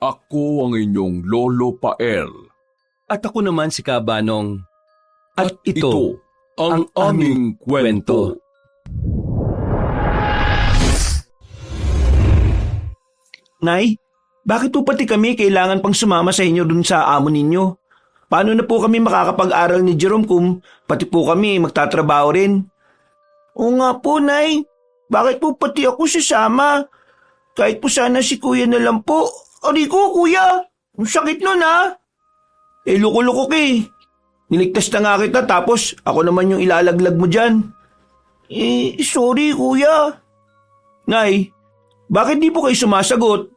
Ako ang inyong Lolo Pael. At ako naman si Kabanong. At ito ang aming kwento. Nay, bakit po pati kami kailangan pang sumama sa inyo dun sa amo ninyo? Paano na po kami makakapag-aral ni Jerome kung pati po kami magtatrabaho rin? Oo nga po, Nay. Bakit po pati ako sasama? Kahit po sana si Kuya na lang po. Aray ko, Kuya! Ang sakit nun, ha? Loko-loko ka eh. Niligtas na nga kita tapos ako naman yung ilalaglag mo dyan. Sorry, Kuya. Nay, bakit di po kayo sumasagot?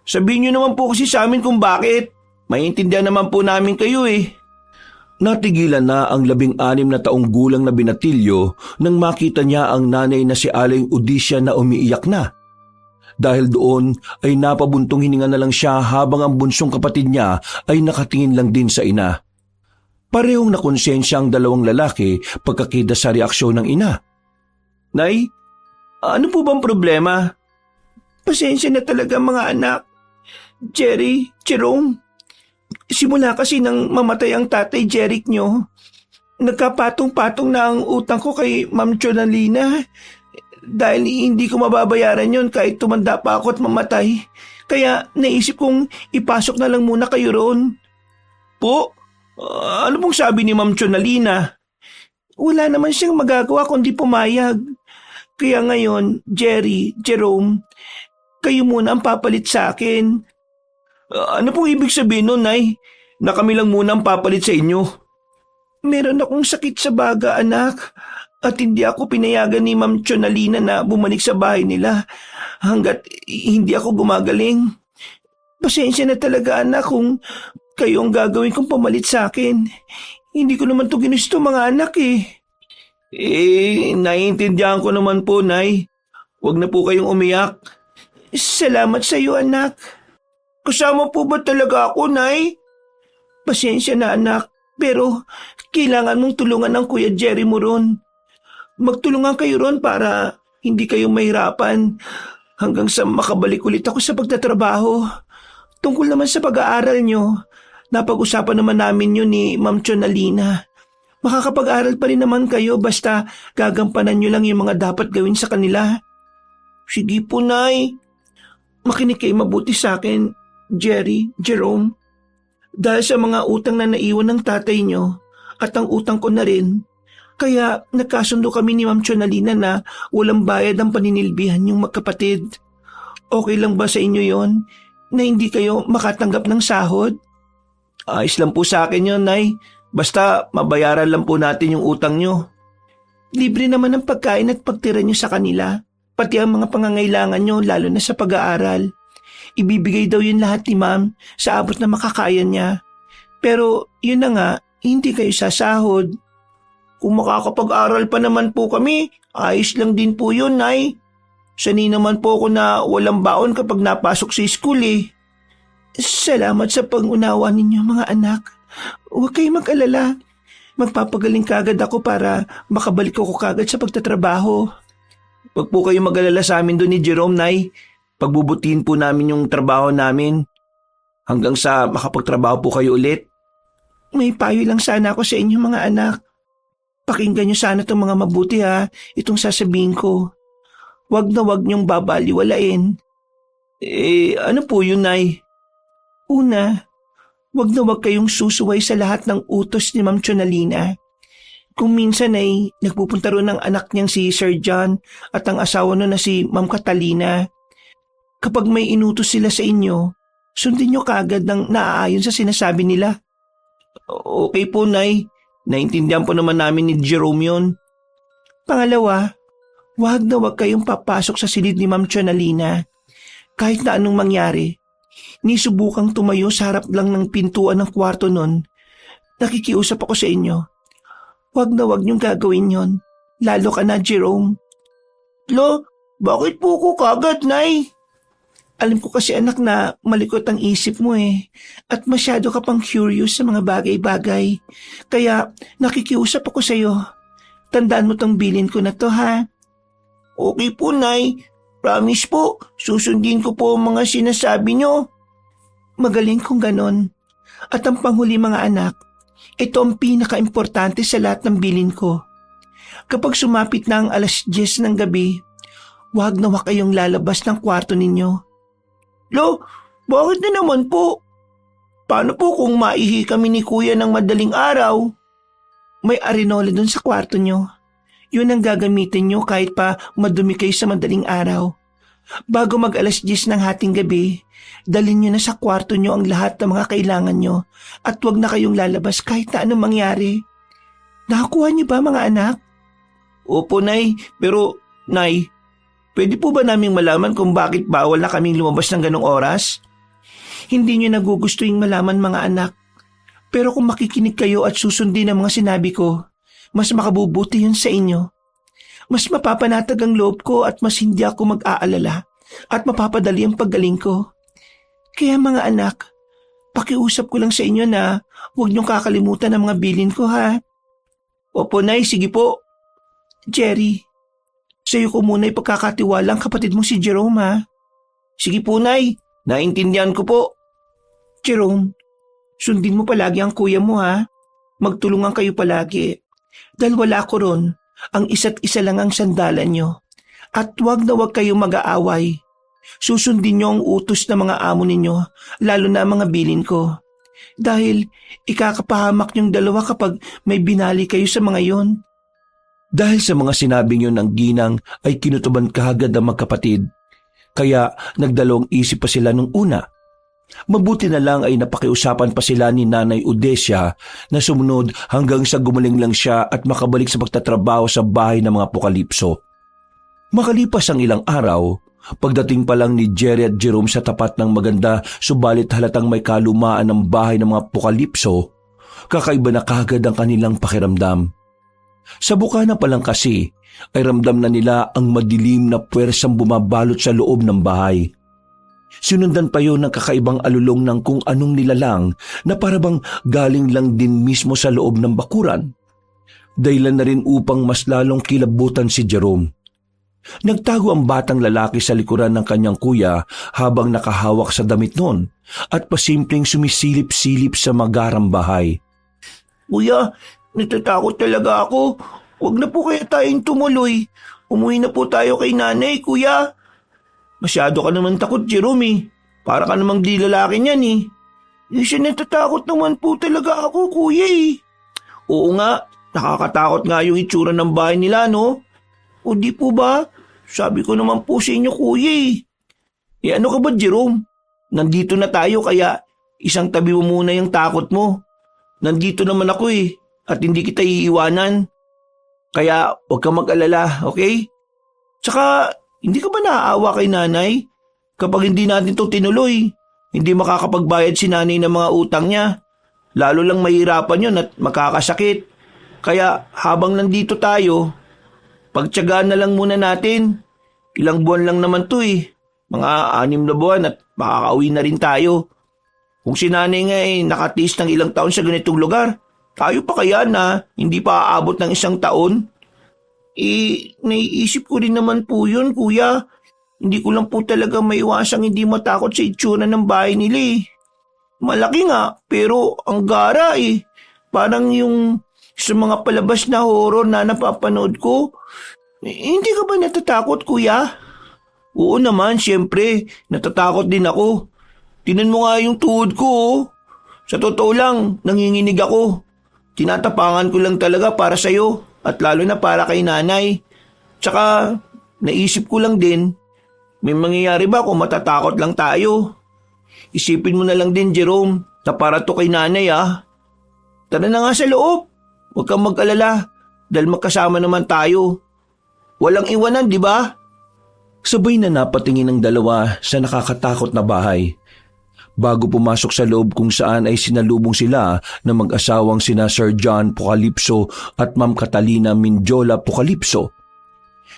Sabihin niyo naman po kasi sa amin kung bakit. Maintindihan naman po namin kayo eh. Natigilan na ang 16 na taong gulang na binatilyo nang makita niya ang nanay na si Aling Odisha na umiiyak na. Dahil doon ay napabuntong hininga na lang siya habang ang bunsong kapatid niya ay nakatingin lang din sa ina. Parehong nakonsensya ang dalawang lalaki pagkakita sa reaksyon ng ina. Nay, ano po bang problema? Pasensya na talaga mga anak. Jerry, Jerome, simula kasi nang mamatay ang tatay Jeric nyo, nagkapatong-patong na ang utang ko kay Ma'am Jonalina dahil hindi ko mababayaran yon kahit tumanda pa ako at mamatay. Kaya naisip kong ipasok na lang muna kayo roon. Po, ano pong sabi ni Ma'am Jonalina? Wala naman siyang magagawa kundi pumayag. Kaya ngayon, Jerry, Jerome, kayo muna ang papalit sa akin. Ano pong ibig sabihin nun, Nay? Na kami lang muna ang papalit sa inyo? Meron akong sakit sa baga, anak. At hindi ako pinayagan ni Ma'am Jonalina na bumalik sa bahay nila hanggat hindi ako gumagaling. Pasensya na talaga, anak, kung kayo ang gagawin kong pamalit sa akin. Hindi ko naman to ginusto, mga anak eh. Naiintindihan ko naman po, Nay. Huwag na po kayong umiyak. Salamat sa iyo, anak. Kasama po ba talaga ako, Nay? Pasensya na, anak, pero kailangan mong tulungan ng Kuya Jerry mo ron. Magtulungan kayo ron para hindi kayo mahirapan hanggang sa makabalik ulit ako sa pagtatrabaho. Tungkol naman sa pag-aaral nyo, napag-usapan naman namin yun ni Ma'am Jonalina. Makakapag-aral pa rin naman kayo basta gagampanan nyo lang yung mga dapat gawin sa kanila. Sige po, Nay. Makinig kayo mabuti sa akin, Jerry, Jerome. Dahil sa mga utang na naiwan ng tatay nyo at ang utang ko na rin, kaya nagkasundo kami ni Ma'am Jonalina na walang bayad ang paninilbihan yung magkapatid. Okay lang ba sa inyo yon na hindi kayo makatanggap ng sahod? Ayos lang po sa akin yon, Nay. Basta mabayaran lang po natin yung utang nyo. Libre naman ang pagkain at pagtira nyo sa kanila, pati ang mga pangangailangan nyo lalo na sa pag-aaral. Ibibigay daw yun lahat ni Ma'am sa abot na makakaya niya. Pero yun na nga, hindi kayo sasahod. Kung makakapag-aral pa naman po kami, ayos lang din po yun, Nay. Sanay naman po ako na walang baon kapag napasok sa school eh. Salamat sa pag-unawa ninyo, mga anak. Huwag kayong mag-alala. Magpapagaling kagad ako para makabalik ako kagad sa pagtatrabaho. Huwag po kayong mag-alala sa amin doon ni Jerome, Nay. Pagbubutihin po namin yung trabaho namin hanggang sa makapagtrabaho po kayo ulit. May payo lang sana ako sa inyo, mga anak. Pakinggan niyo sana itong mga mabuti ha, itong sasabihin ko. Huwag na huwag niyong babaliwalain. Ano po yun, Nay? Una, huwag na huwag kayong susuway sa lahat ng utos ni Ma'am Jonalina. Kung minsan ay nagpupunta roon ng anak niyang si Sir John at ang asawa nun na si Ma'am Catalina. Kapag may inutos sila sa inyo, sundin niyo kagad ng naaayon sa sinasabi nila. Okay po, Nay. Naintindihan po naman namin ni Jerome yun. Pangalawa, huwag na huwag kayong papasok sa silid ni Ma'am Jonalina. Kahit na anong mangyari, nisubukang tumayo sa harap lang ng pintuan ng kwarto nun. Nakikiusap ako sa inyo. Huwag na huwag niyong gagawin yon. Lalo ka na, Jerome. Bakit po ko kagad, Nay? Alam ko kasi, anak, na malikot ang isip mo eh. At masyado ka pang curious sa mga bagay-bagay. Kaya nakikiusap ako sa iyo. Tandaan mo tong bilin ko na to, ha? Okay po, Nay. Promise po, susundin ko po ang mga sinasabi niyo. Magaling kung ganon. At ang panghuli mga anak, ito ang pinaka-importante sa lahat ng bilin ko. Kapag sumapit na ang 10:00 ng gabi, huwag na huwag kayong lalabas ng kwarto ninyo. Lo, bakit na naman po? Paano po kung maihi kami ni kuya ng madaling araw? May arenola dun sa kwarto nyo. Yun ang gagamitin nyo kahit pa madumi kayo sa madaling araw. Bago mag 10:00 ng hating gabi, dalhin nyo na sa kwarto nyo ang lahat ng mga kailangan nyo at huwag na kayong lalabas kahit na anong mangyari. Nakakuha niyo ba mga anak? Opo, Nay. Pero, Nay, pwede po ba naming malaman kung bakit bawal na kaming lumabas ng ganong oras? Hindi nyo nagugustuhin malaman mga anak. Pero kung makikinig kayo at susundin ang mga sinabi ko, mas makabubuti yun sa inyo. Mas mapapanatag ang loob ko at mas hindi ako mag-aalala at mapapadali ang paggaling ko. Kaya mga anak, pakiusap ko lang sa inyo na huwag niyong kakalimutan ang mga bilin ko ha. Opo, Nay, sige po. Jerry, sa'yo ko muna ipagkakatiwala ang kapatid mo si Jerome ha. Sige po, Nay, naintindihan ko po. Jerome, sundin mo palagi ang kuya mo ha. Magtulungan kayo palagi. Dahil wala ko ron, ang isa't isa lang ang sandalan nyo. At huwag na huwag kayong mag-aaway. Susundin nyo ang utos ng mga amo ninyo, lalo na ang mga bilin ko. Dahil ikakapahamak nyong dalawa kapag may binali kayo sa mga yon. Dahil sa mga sinabing yun ng ginang ay kinutuban kaagad ang magkapatid. Kaya nagdalawang isip pa sila nung una. Mabuti na lang ay napakiusapan pa sila ni Nanay Odesia na sumunod hanggang sa gumaling lang siya at makabalik sa pagtatrabaho sa bahay ng mga Apokalipso. Makalipas ang ilang araw, pagdating pa lang ni Jerry at Jerome sa tapat ng maganda subalit halatang may kalumaan ng bahay ng mga Apokalipso, kakaiba na kaagad ang kanilang pakiramdam. Sa bukana pa lang kasi ay ramdam na nila ang madilim na puwersang bumabalot sa loob ng bahay. Sinundan pa yun ng kakaibang alulong ng kung anong nilalang na parabang galing lang din mismo sa loob ng bakuran. Dahilan na rin upang mas lalong kilabutan si Jerome. Nagtago ang batang lalaki sa likuran ng kanyang kuya habang nakahawak sa damit noon at pasimpleng sumisilip-silip sa magarang bahay. Kuya, natatakot talaga ako. Huwag na po kaya tayong tumuloy. Umuwi na po tayo kay nanay, kuya. Masyado ka naman takot, Jerome eh. Para ka namang di lalaki niyan eh. Siya natatakot naman po talaga ako, kuya eh. Oo nga, nakakatakot nga yung itsura ng bahay nila, no? O di po ba? Sabi ko naman po sa inyo, kuya eh. Eh ano ka ba, Jerome? Nandito na tayo kaya isang tabi mo muna yung takot mo. Nandito naman ako eh at hindi kita iiwanan. Kaya huwag kang mag-alala, okay? Tsaka hindi ka ba naaawa kay nanay? Kapag hindi natin ito tinuloy, hindi makakapagbayad si nanay ng mga utang niya. Lalo lang mahirapan yun at makakasakit. Kaya habang nandito tayo, pagtiyagaan na lang muna natin. Ilang buwan lang naman to eh. Mga 6 na buwan at makakauwi na rin tayo. Kung si nanay nga nakatiis ng ilang taon sa ganitong lugar, tayo pa kaya na hindi pa aabot ng 1 taon? Naiisip ko rin naman po yun, kuya. Hindi ko lang po talaga maiwasang hindi matakot sa itsura ng bahay nila eh. Malaki nga, pero ang gara eh. Parang yung sa mga palabas na horror na napapanood ko. Hindi ka ba natatakot, kuya? Oo naman, siyempre. Natatakot din ako. Tinan mo nga yung tuhod ko oh. Sa totoo lang, nanginginig ako. Tinatapangan ko lang talaga para sa'yo at lalo na para kay nanay. Tsaka, naisip ko lang din, may mangyayari ba kung matatakot lang tayo? Isipin mo na lang din, Jerome, na para to kay nanay ah. Tara na nga sa loob. Huwag kang mag-alala dahil magkasama naman tayo. Walang iwanan, di ba? Sabay na napatingin ang dalawa sa nakakatakot na bahay. Bago pumasok sa loob kung saan ay sinalubong sila ng mag-asawang sina Sir John Apokalipso at Ma'am Catalina Mindiola Apokalipso.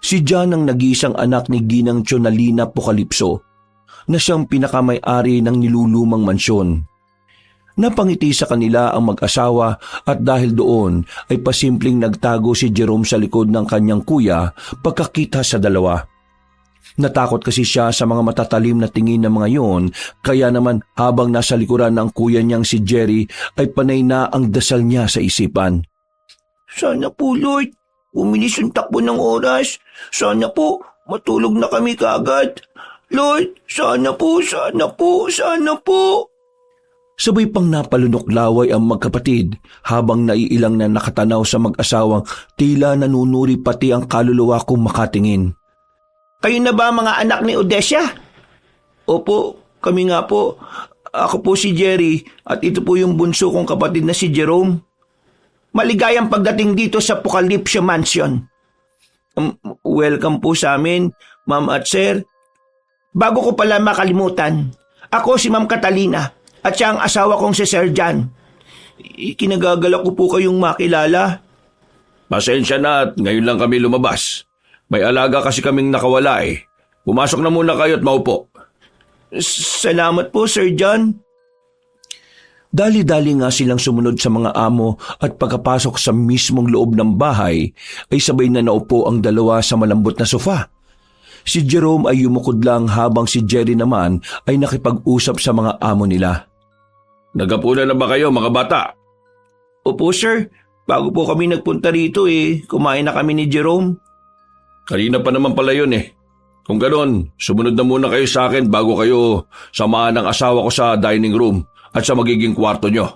Si John ang nag-iisang anak ni Ginang Chonalina Apokalipso na siyang pinakamay-ari ng nilulumang mansyon. Napangiti sa kanila ang mag-asawa at dahil doon ay pasimpleng nagtago si Jerome sa likod ng kanyang kuya pagkakita sa dalawa. Natakot kasi siya sa mga matatalim na tingin ng mga yon, kaya naman habang nasa likuran ng kuya niyang si Jerry ay panay na ang dasal niya sa isipan. Sana po, Lord, umilis yung takbo ng oras. Sana po, matulog na kami kaagad. Lord, sana po, sana po, sana po. Sabay pang napalunok laway ang magkapatid habang naiilang na nakatanaw sa mag-asawang tila nanunuri pati ang kaluluwa kung makatingin. Kayo na ba mga anak ni Odesya? Opo, kami nga po. Ako po si Jerry at ito po yung bunso kong kapatid na si Jerome. Maligayang pagdating dito sa Apocalypse Mansion. Welcome po sa amin, Ma'am at Sir. Bago ko pala makalimutan, ako si Ma'am Catalina at siya ang asawa kong si Sir John. Kinagagalak ko po kayong makilala. Pasensya na at ngayon lang kami lumabas. May alaga kasi kaming nakawala eh. Pumasok na muna kayo at maupo. Salamat po, Sir John. Dali-dali nga silang sumunod sa mga amo at pagkapasok sa mismong loob ng bahay ay sabay na naupo ang dalawa sa malambot na sofa. Si Jerome ay yumukod lang habang si Jerry naman ay nakipag-usap sa mga amo nila. Naghapunan na ba kayo mga bata? Opo, Sir. Bago po kami nagpunta rito kumain na kami ni Jerome. Kanina pa naman pala yun eh. Kung ganoon, sumunod na muna kayo sa akin bago kayo samahan ng asawa ko sa dining room at sa magiging kwarto nyo.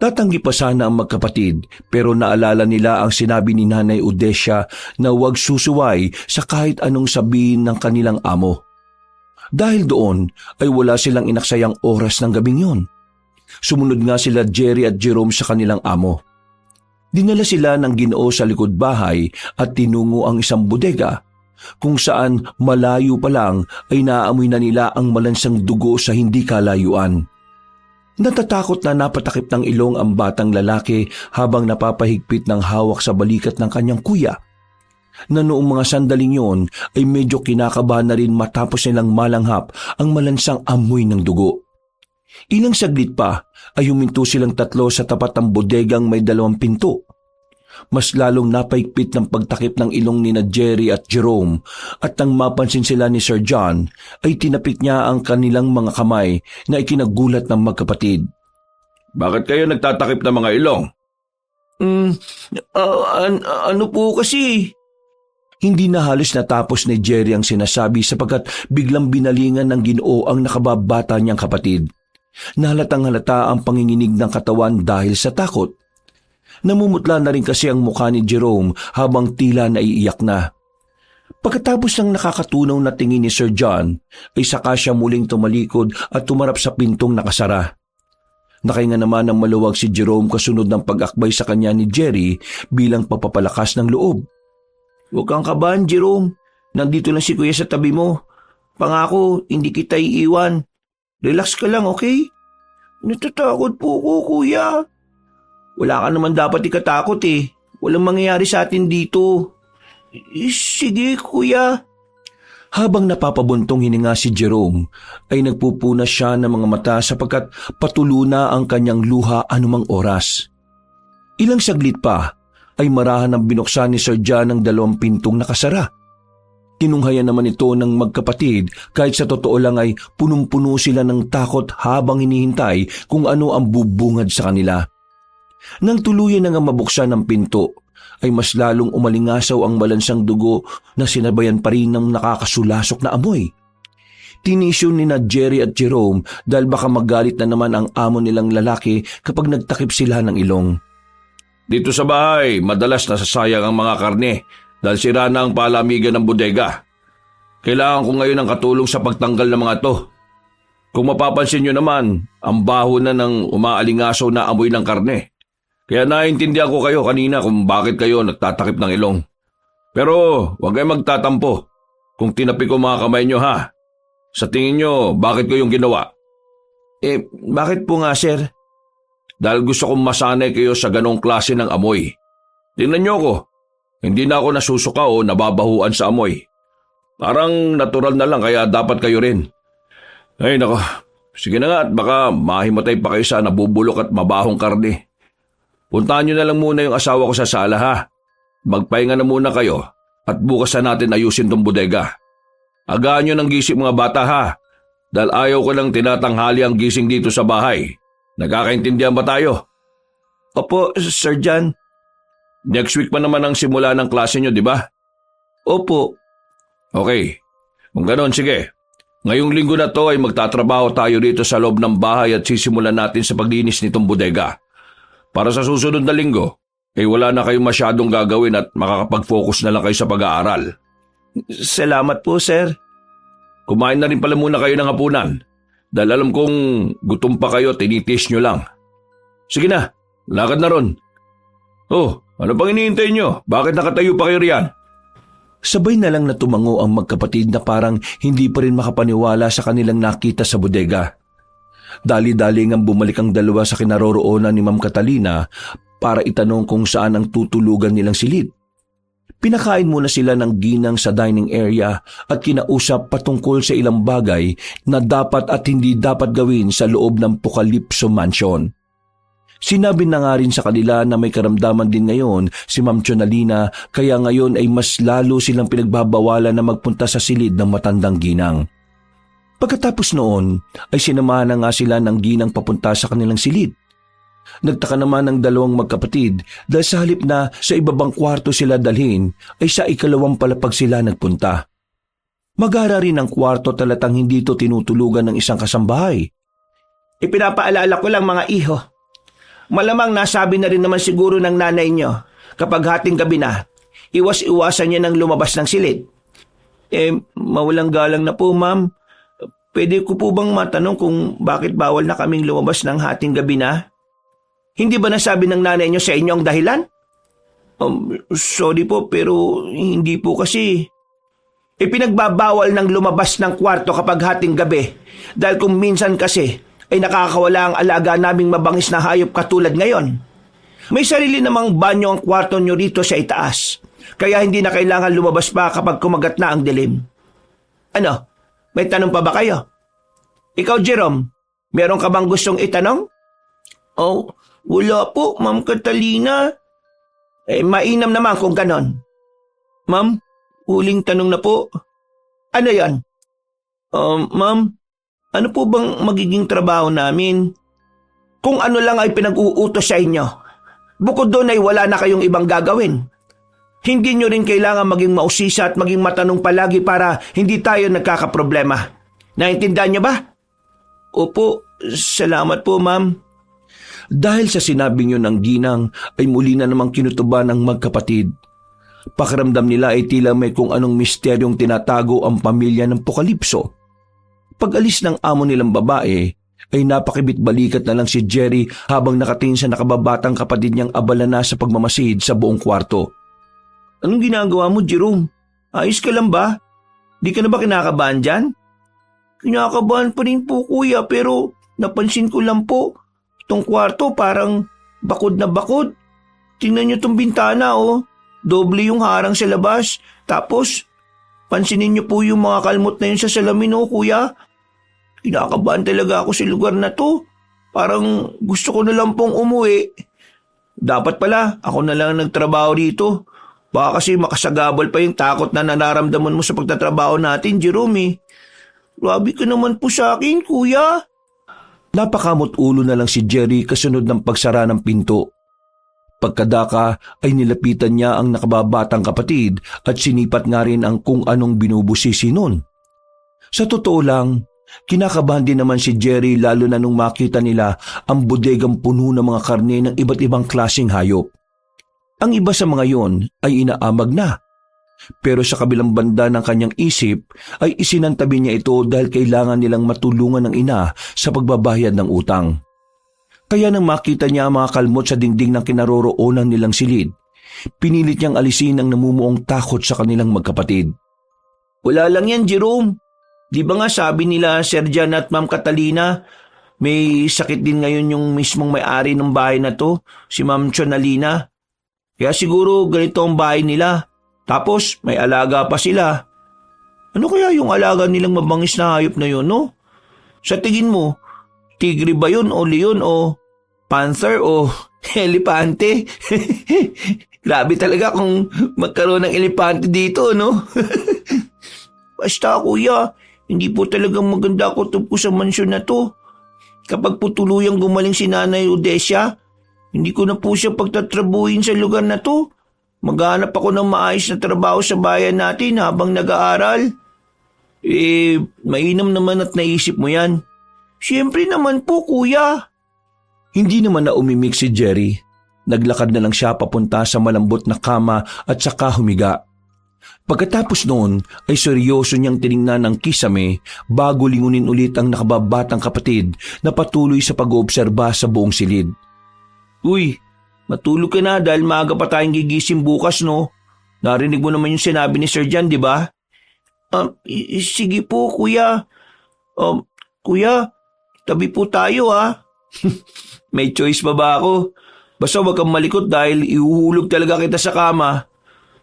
Tatanggi pa sana ang magkapatid pero naalala nila ang sinabi ni Nanay Odesya na huwag susuway sa kahit anong sabihin ng kanilang amo. Dahil doon ay wala silang inaksayang oras ng gabing yon. Sumunod nga sila Jerry at Jerome sa kanilang amo. Dinala sila ng Ginoo sa likod bahay at tinungo ang isang bodega kung saan malayo pa lang ay naaamoy na nila ang malansang dugo sa hindi kalayuan. Natatakot na napatakip ng ilong ang batang lalaki habang napapahigpit ng hawak sa balikat ng kanyang kuya. Na noong mga sandaling yon ay medyo kinakabahan na rin matapos nilang malanghap ang malansang amoy ng dugo. Ilang saglit pa ay huminto silang tatlo sa tapat ng bodegang may 2 pinto. Mas lalong napaigpit ng pagtakip ng ilong ni na Jerry at Jerome at nang mapansin sila ni Sir John ay tinapik niya ang kanilang mga kamay na ikinagulat ng magkapatid. Bakit kayo nagtatakip ng mga ilong? Ano po kasi? Hindi na halos natapos ni Jerry ang sinasabi sapagkat biglang binalingan ng Ginoo ang nakababata niyang kapatid. Nahalatang halata ang panginginig ng katawan dahil sa takot. Namumutla na rin kasi ang mukha ni Jerome habang tila naiiyak na. Pagkatapos ng nakakatunaw na tingin ni Sir John, ay saka siya muling tumalikod at tumarap sa pintong nakasara. Nakahinga naman ng maluwag si Jerome kasunod ng pag-akbay sa kanya ni Jerry bilang pagpapalakas ng loob. Huwag kang kabahan, Jerome. Nandito lang si Kuya sa tabi mo. Pangako, hindi kita iiwan. Relax ka lang, okay? Natatakot po ko, Kuya. Wala ka naman dapat ikatakot eh. Walang mangyayari sa atin dito. Sige, Kuya. Habang napapabuntong hininga si Jerome, ay nagpupuna siya ng mga mata sapagkat patulo na ang kanyang luha anumang oras. Ilang saglit pa ay marahan ang binuksan ni Sir John ng 2 pintong nakasara. Tinunghayan naman ito ng magkapatid kahit sa totoo lang ay punong-puno sila ng takot habang hinihintay kung ano ang bubungad sa kanila. Nang tuluyan na nga mabuksan ang pinto, ay mas lalong umalingasaw ang malansang dugo na sinabayan pa rin ng nakakasulasok na amoy. Tinisyon ni na Jerry at Jerome dahil baka magalit na naman ang amo nilang lalaki kapag nagtakip sila ng ilong. Dito sa bahay, madalas nasasayang ang mga karne dahil sira na ang palamigan ng bodega. Kailangan ko ngayon ng katulong sa pagtanggal ng mga to. Kung mapapansin nyo naman, ang baho na ng umaalingasaw na amoy ng karne. Kaya naintindihan ko kayo kanina kung bakit kayo nagtatakip ng ilong. Pero huwag kayong magtatampo kung tinapi ko mga kamay nyo ha. Sa tingin nyo, bakit ko yung ginawa? Bakit po nga, sir? Dahil gusto kong masanay kayo sa ganong klase ng amoy. Tingnan nyo ko. Hindi na ako nasusuka o nababahuan sa amoy. Parang natural na lang kaya dapat kayo rin. Ay nako, sige na nga at baka mahimatay pa kayo sa nabubulok at mabahong karne. Puntahan nyo na lang muna yung asawa ko sa sala ha. Magpahinga na muna kayo at bukas na natin ayusin tong bodega. Agaan nyo ng gising mga bata ha. Dahil ayaw ko lang tinatanghali ang gising dito sa bahay. Nagkakaintindihan ba tayo? Opo, Sir John. Next week pa naman ang simula ng klase nyo, di ba? Opo. Okay. Kung ganon, sige. Ngayong linggo na to ay magtatrabaho tayo dito sa loob ng bahay at sisimulan natin sa paglinis nitong bodega. Para sa susunod na linggo, wala na kayong masyadong gagawin at makakapag-focus na lang kayo sa pag-aaral. Salamat po, sir. Kumain na rin pala muna kayo ng hapunan. Dahil alam kong gutom pa kayo, tinitis nyo lang. Sige na, lakad na ron. Oh, ano pang iniintay nyo? Bakit nakatayo pa kayo riyan? Sabay na lang na tumango ang magkapatid na parang hindi pa rin makapaniwala sa kanilang nakita sa bodega. Dali-dali ngang bumalik ang dalawa sa kinaroroonan ni Ma'am Catalina para itanong kung saan ang tutulugan nilang silid. Pinakain muna sila ng ginang sa dining area at kinausap patungkol sa ilang bagay na dapat at hindi dapat gawin sa loob ng Pocalypso Mansion. Sinabi na nga rin sa kanila na may karamdaman din ngayon si Ma'am Chonalina kaya ngayon ay mas lalo silang pinagbabawalan na magpunta sa silid ng matandang ginang. Pagkatapos noon ay sinamahan na nga sila ng ginang papunta sa kanilang silid. Nagtaka naman ang dalawang magkapatid dahil sa halip na sa ibabang kwarto sila dalhin ay sa ikalawang palapag sila nagpunta. Magara rin ang kwarto talatang hindi ito tinutulugan ng isang kasambahay. Ipinapaalala ko lang mga iho. Malamang nasabi na rin naman siguro ng nanay nyo kapag hating gabi na, iwas-iwasan niya ng lumabas ng silid. Mawalang galang na po, ma'am. Pwede ko po bang matanong kung bakit bawal na kaming lumabas ng hating gabi na? Hindi ba nasabi ng nanay nyo sa inyo ang dahilan? Sorry po pero hindi po kasi. Ipinagbabawal ng lumabas ng kwarto kapag hating gabi dahil kung minsan kasi ay nakakawala ang alaga naming mabangis na hayop katulad ngayon. May sarili namang banyo ang kwarto nyo rito sa itaas, kaya hindi na kailangan lumabas pa kapag kumagat na ang dilim. Ano, may tanong pa ba kayo? Ikaw, Jerome, meron ka bang gustong itanong? Oh, wala po, Ma'am Catalina. Mainam naman kung ganon. Ma'am, huling tanong na po. Ano yan? Ma'am, ano po bang magiging trabaho namin? Kung ano lang ay pinag-uutos sa inyo. Bukod doon ay wala na kayong ibang gagawin. Hindi nyo rin kailangan maging mausisa at maging matanong palagi para hindi tayo nagkakaproblema. Naintindihan nyo ba? Opo, salamat po, ma'am. Dahil sa sinabing yun ng ginang ay muli na namang kinutuba ng magkapatid. Pakiramdam nila ay tila may kung anong misteryong tinatago ang pamilya ng Pocalypso. Pag-alis ng amo nilang babae, ay napakibit-balikat na lang si Jerry habang nakatingin sa nakababatang kapatid niyang abala na sa pagmamasid sa buong kwarto. Anong ginagawa mo, Jerome? Ayos ka lang ba? Di ka na ba kinakabahan dyan? Kinakabahan pa rin po, kuya, pero napansin ko lang po. Itong kwarto parang bakod na bakod. Tingnan niyo itong bintana, oh. Doble yung harang sa labas. Tapos, pansinin niyo po yung mga kalmot na yun sa salamin, oh, kuya. Kinakabahan talaga ako sa lugar na to. Parang gusto ko na lang pong umuwi. Dapat pala, ako na lang nagtrabaho rito. Baka kasi makasagabal pa yung takot na nararamdaman mo sa pagtatrabaho natin, Jerome. Grabe ka naman po sa akin, kuya. Napakamot ulo na lang si Jerry kasunod ng pagsara ng pinto. Pagkadaka ay nilapitan niya ang nakababatang kapatid at sinipat nga rin ang kung anong binubusisi nun. Sa totoo lang, kinakabahan din naman si Jerry lalo na nung makita nila ang bodegang puno ng mga karne ng iba't ibang klaseng hayop. Ang iba sa mga yon ay inaamag na. Pero sa kabilang banda ng kanyang isip ay isinantabi niya ito dahil kailangan nilang matulungan ng ina sa pagbabayad ng utang. Kaya nang makita niya ang mga kalmot sa dingding ng kinaroroonan nilang silid, pinilit niyang alisin ang namumuong takot sa kanilang magkapatid. Wala lang yan, Jerome. Di ba nga sabi nila Sir John at Ma'am Catalina, may sakit din ngayon yung mismong may-ari ng bahay na to, si Ma'am Chonalina. Kaya siguro ganito ang bahay nila. Tapos may alaga pa sila. Ano kaya yung alaga nilang mabangis na hayop na yun, no? Sa tingin mo, tigre ba yun o leon o panther o elepante? Grabe talaga kung magkaroon ng elepante dito, no? Basta kuya, hindi po talagang maganda kutob ko sa mansyon na to. Kapag po tuluyang gumaling si Nanay Odesya, hindi ko na po siya pagtatrabuhin sa lugar na to. Maghanap ako ng maayos na trabaho sa bayan natin habang nag-aaral. Mainam naman at naisip mo yan. Siyempre naman po, kuya. Hindi naman na umimik si Jerry. Naglakad na lang siya papunta sa malambot na kama at saka humiga. Pagkatapos noon ay seryoso niyang tiningnan ng kisame bago lingunin ulit ang nakababatang kapatid na patuloy sa pag-oobserba sa buong silid. Uy, matulog ka na dahil maaga pa tayong gigising bukas, no? Narinig mo naman yung sinabi ni Sir John, di ba? Sige po, kuya. Kuya, tabi po tayo, ha? May choice pa ba ako? Basta wag kang malikot dahil ihuhulog talaga kita sa kama.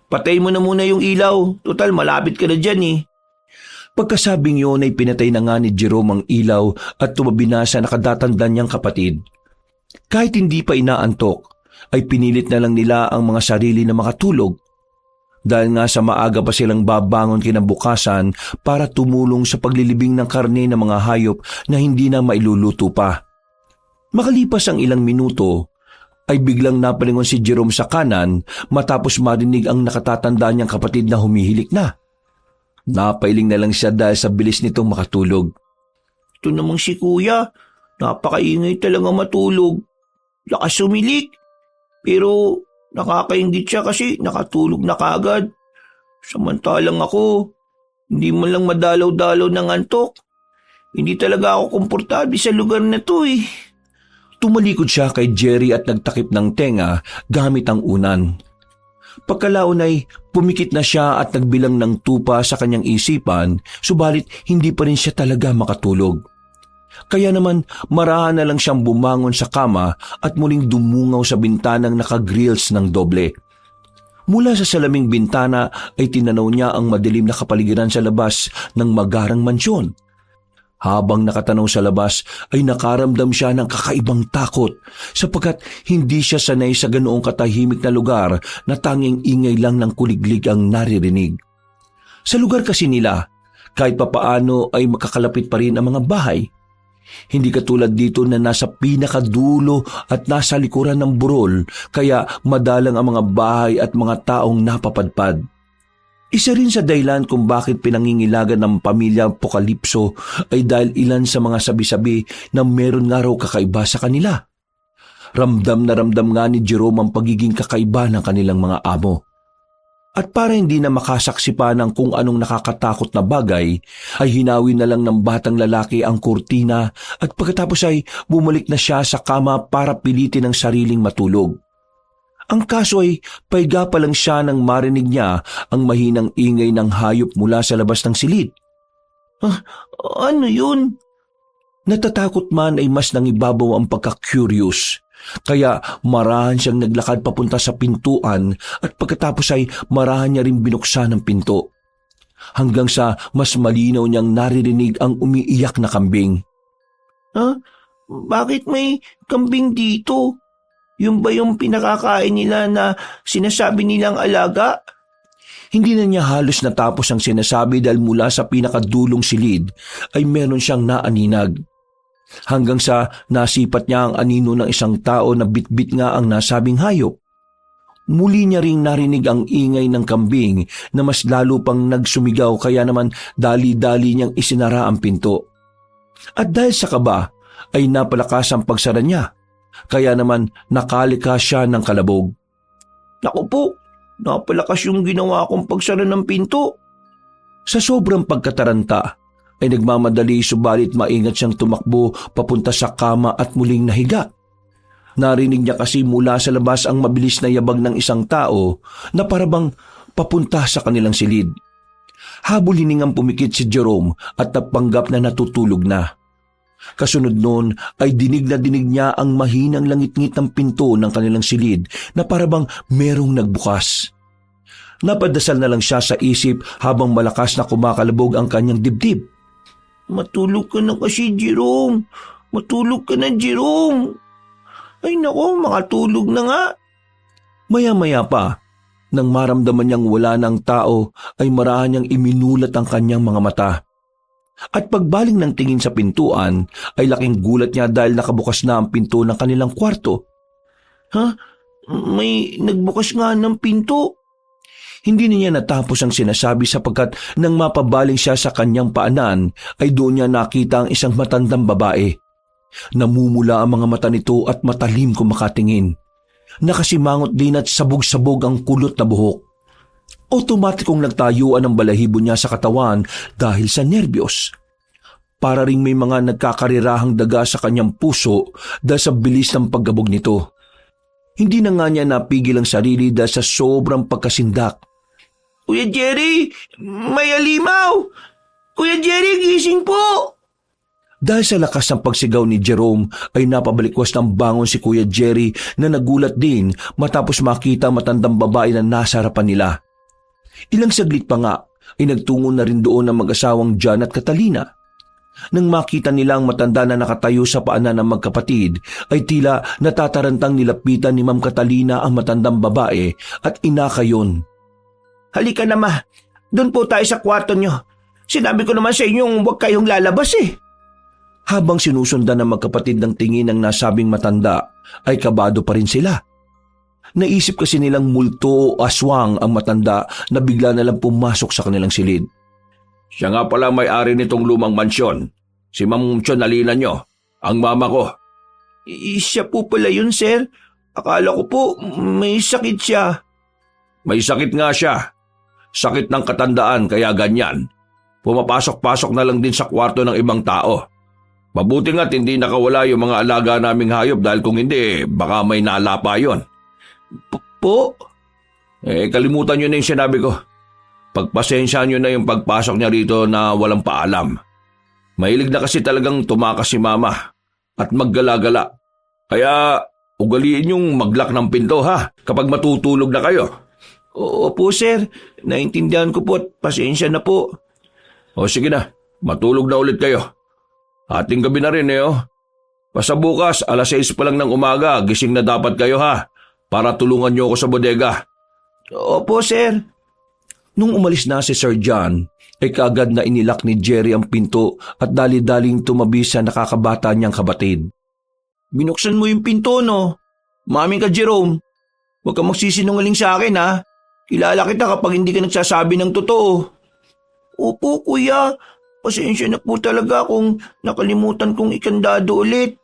Patayin mo na muna yung ilaw. Total, malapit ka na dyan, eh. Pagkasabing yun ay pinatay na nga ni Jerome ang ilaw at tumabi na sa nakadatanda niyang kapatid. Kahit hindi pa inaantok, ay pinilit na lang nila ang mga sarili na makatulog. Dahil nga sa maaga pa silang babangon kinabukasan para tumulong sa paglilibing ng karne ng mga hayop na hindi na mailuluto pa. Makalipas ang ilang minuto, ay biglang napalingon si Jerome sa kanan matapos marinig ang nakatatanda niyang kapatid na humihilik na. Napailing na lang siya dahil sa bilis nitong makatulog. Ito namang si kuya, napakaingay talaga matulog. Lakas sumilik. Pero nakakaingit siya kasi nakatulog na kaagad. Samantalang ako, hindi man lang madalaw-dalaw ng antok. Hindi talaga ako komportable sa lugar na to, eh. Tumalikod siya kay Jerry at nagtakip ng tenga gamit ang unan. Pagkalaon ay pumikit na siya at nagbilang ng tupa sa kanyang isipan, subalit hindi pa rin siya talaga makatulog. Kaya naman marahan na lang siyang bumangon sa kama at muling dumungaw sa bintanang naka-grills ng doble. Mula sa salaming bintana ay tinanaw niya ang madilim na kapaligiran sa labas ng magarang mansyon. Habang nakatanaw sa labas ay nakaramdam siya ng kakaibang takot sapagkat hindi siya sanay sa ganoong katahimik na lugar na tanging ingay lang ng kuliglig ang naririnig. Sa lugar kasi nila, kahit papaano ay makakalapit pa rin ang mga bahay. Hindi katulad dito na nasa pinakadulo at nasa likuran ng burol kaya madalang ang mga bahay at mga taong napapadpad. Isa rin sa dahilan kung bakit pinangingilagan ng pamilya Apokalipso ay dahil ilan sa mga sabi-sabi na meron nga raw kakaiba sa kanila. Ramdam na ramdam nga ni Jerome ang pagiging kakaiba ng kanilang mga amo. At para hindi na makasaksi pa ng kung anong nakakatakot na bagay, ay hinawi na lang ng batang lalaki ang kurtina at pagkatapos ay bumalik na siya sa kama para pilitin ang sariling matulog. Ang kaso ay paiga pa lang siya nang marinig niya ang mahinang ingay ng hayop mula sa labas ng silid. Ano yun? Natatakot man ay mas nangibabaw ang pagka-curious. Kaya marahan siyang naglakad papunta sa pintuan at pagkatapos ay marahan niya rin binuksan ang pinto. Hanggang sa mas malinaw niyang naririnig ang umiiyak na kambing. Bakit may kambing dito? Yung ba yung pinakakain nila na sinasabi nilang alaga? Hindi na niya halos natapos ang sinasabi dahil mula sa pinakadulong silid ay meron siyang naaninag. Hanggang sa nasipat niya ang anino ng isang tao na bitbit nga ang nasabing hayop. Muli niya ring narinig ang ingay ng kambing na mas lalo pang nagsumigaw kaya naman dali-dali niyang isinara ang pinto. At dahil sa kaba ay napalakas ang pagsara niya. Kaya naman nakalika siya ng kalabog. Naku po, napalakas yung ginawa kong pagsara ng pinto. Sa sobrang pagkataranta ay nagmamadali subalit maingat siyang tumakbo papunta sa kama at muling nahiga. Narinig niya kasi mula sa labas ang mabilis na yabag ng isang tao na parabang papunta sa kanilang silid. Habol hiningang pumikit si Jerome at napanggap na natutulog na. Kasunod noon ay dinig na dinig niya ang mahinang langit-ngit ng pinto ng kanilang silid na parabang merong nagbukas. Napadasal na lang siya sa isip habang malakas na kumakalabog ang kanyang dibdib. Matulog ka na kasi, Jerome. Matulog ka na, Jerome. Ay nako, makatulog na nga. Maya-maya pa Nang maramdaman niyang wala ng tao ay marahan niyang iminulat ang kanyang mga mata. At pagbaling ng tingin sa pintuan ay laking gulat niya dahil nakabukas na ang pinto ng kanilang kwarto. Ha? May nagbukas nga ng pinto. Hindi niya natapos ang sinasabi sapagkat nang mapabaling siya sa kanyang paanan ay doon niya nakita ang isang matandang babae. Namumula ang mga mata nito at matalim kung makatingin. Nakasimangot din at sabog-sabog ang kulot na buhok. Otomatikong nagtayuan ang balahibo niya sa katawan dahil sa nerbiyos. Para ring may mga nagkakarirahang daga sa kanyang puso dahil sa bilis ng paggabog nito. Hindi na nga niya napigil ang sarili dahil sa sobrang pagkasindak. Kuya Jerry, may alimaw! Kuya Jerry, gising po! Dahil sa lakas ng pagsigaw ni Jerome ay napabalikwas ng bangon si Kuya Jerry na nagulat din matapos makita matandang babae na nasa harapan nila. Ilang saglit pa nga ay nagtungo na rin doon ang mag-asawang John at Catalina. Nang makita nila ang matanda na nakatayo sa paanan ng magkapatid ay tila natatarantang nilapitan ni Ma'am Catalina ang matandang babae at inakayon. Halika na ma, doon po tayo sa kwarto nyo. Sinabi ko naman sa inyong huwag kayong lalabas eh. Habang sinusundan ng magkapatid ng tingin ng nasabing matanda ay kabado pa rin sila. Naisip kasi nilang multo o aswang ang matanda na bigla na lang pumasok sa kanilang silid. Siya nga pala may-ari nitong lumang mansyon. Si Ma'am Chonalina nyo, ang mama ko. Siya po pala yun, sir. Akala ko po may sakit siya. May sakit nga siya. Sakit ng katandaan kaya ganyan. Pumapasok-pasok na lang din sa kwarto ng ibang tao. Mabuti nga't hindi nakawala yung mga alaga naming hayop dahil kung hindi, baka may nalapa yon. Po? Kalimutan nyo na yung sinabi ko. Pagpasensya nyo na yung pagpasok niya rito na walang paalam. Mahilig na kasi talagang tumakas si mama at maggala-gala. Kaya ugaliin yung maglak ng pinto ha kapag matutulog na kayo. Opo sir, naintindihan ko po at pasensya na po. O sige na, matulog na ulit kayo. Ating gabi na rin Basta bukas, 6:00 pa lang ng umaga, gising na dapat kayo ha, para tulungan niyo ako sa bodega. Opo, sir. Nung umalis na si Sir John, ay kaagad na inilak ni Jerry ang pinto at dali-daling tumabi sa nakakabata niyang kabatid. Binuksan mo yung pinto, no? Maming ka, Jerome. Huwag kang magsisinungaling sa akin, ha? Kilala kita kapag hindi ka nagsasabi ng totoo. Opo, kuya. Pasensya na po talaga kung nakalimutan kong ikandado ulit.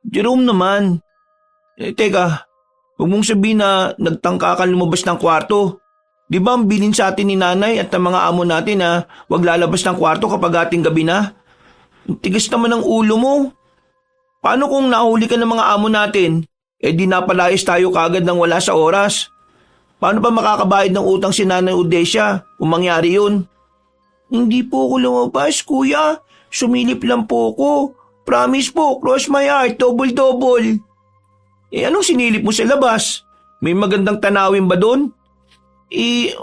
Jerome naman. Teka, huwag mong sabihin na nagtangka ka lumabas ng kwarto. Di ba ang bilin sa atin ni nanay at ng mga amo natin na huwag lalabas ng kwarto kapag ating gabi na? Ang tigas naman ng ulo mo. Paano kung nahuli ka ng mga amo natin? Di napalayas tayo kagad nang wala sa oras. Paano pa makakabayad ng utang si Nanay Odesia kung mangyari yun? Hindi po ako lumabas, kuya. Sumilip lang po ako. Promise po, cross my heart, double-double. Anong sinilip mo sa labas? May magandang tanawin ba doon?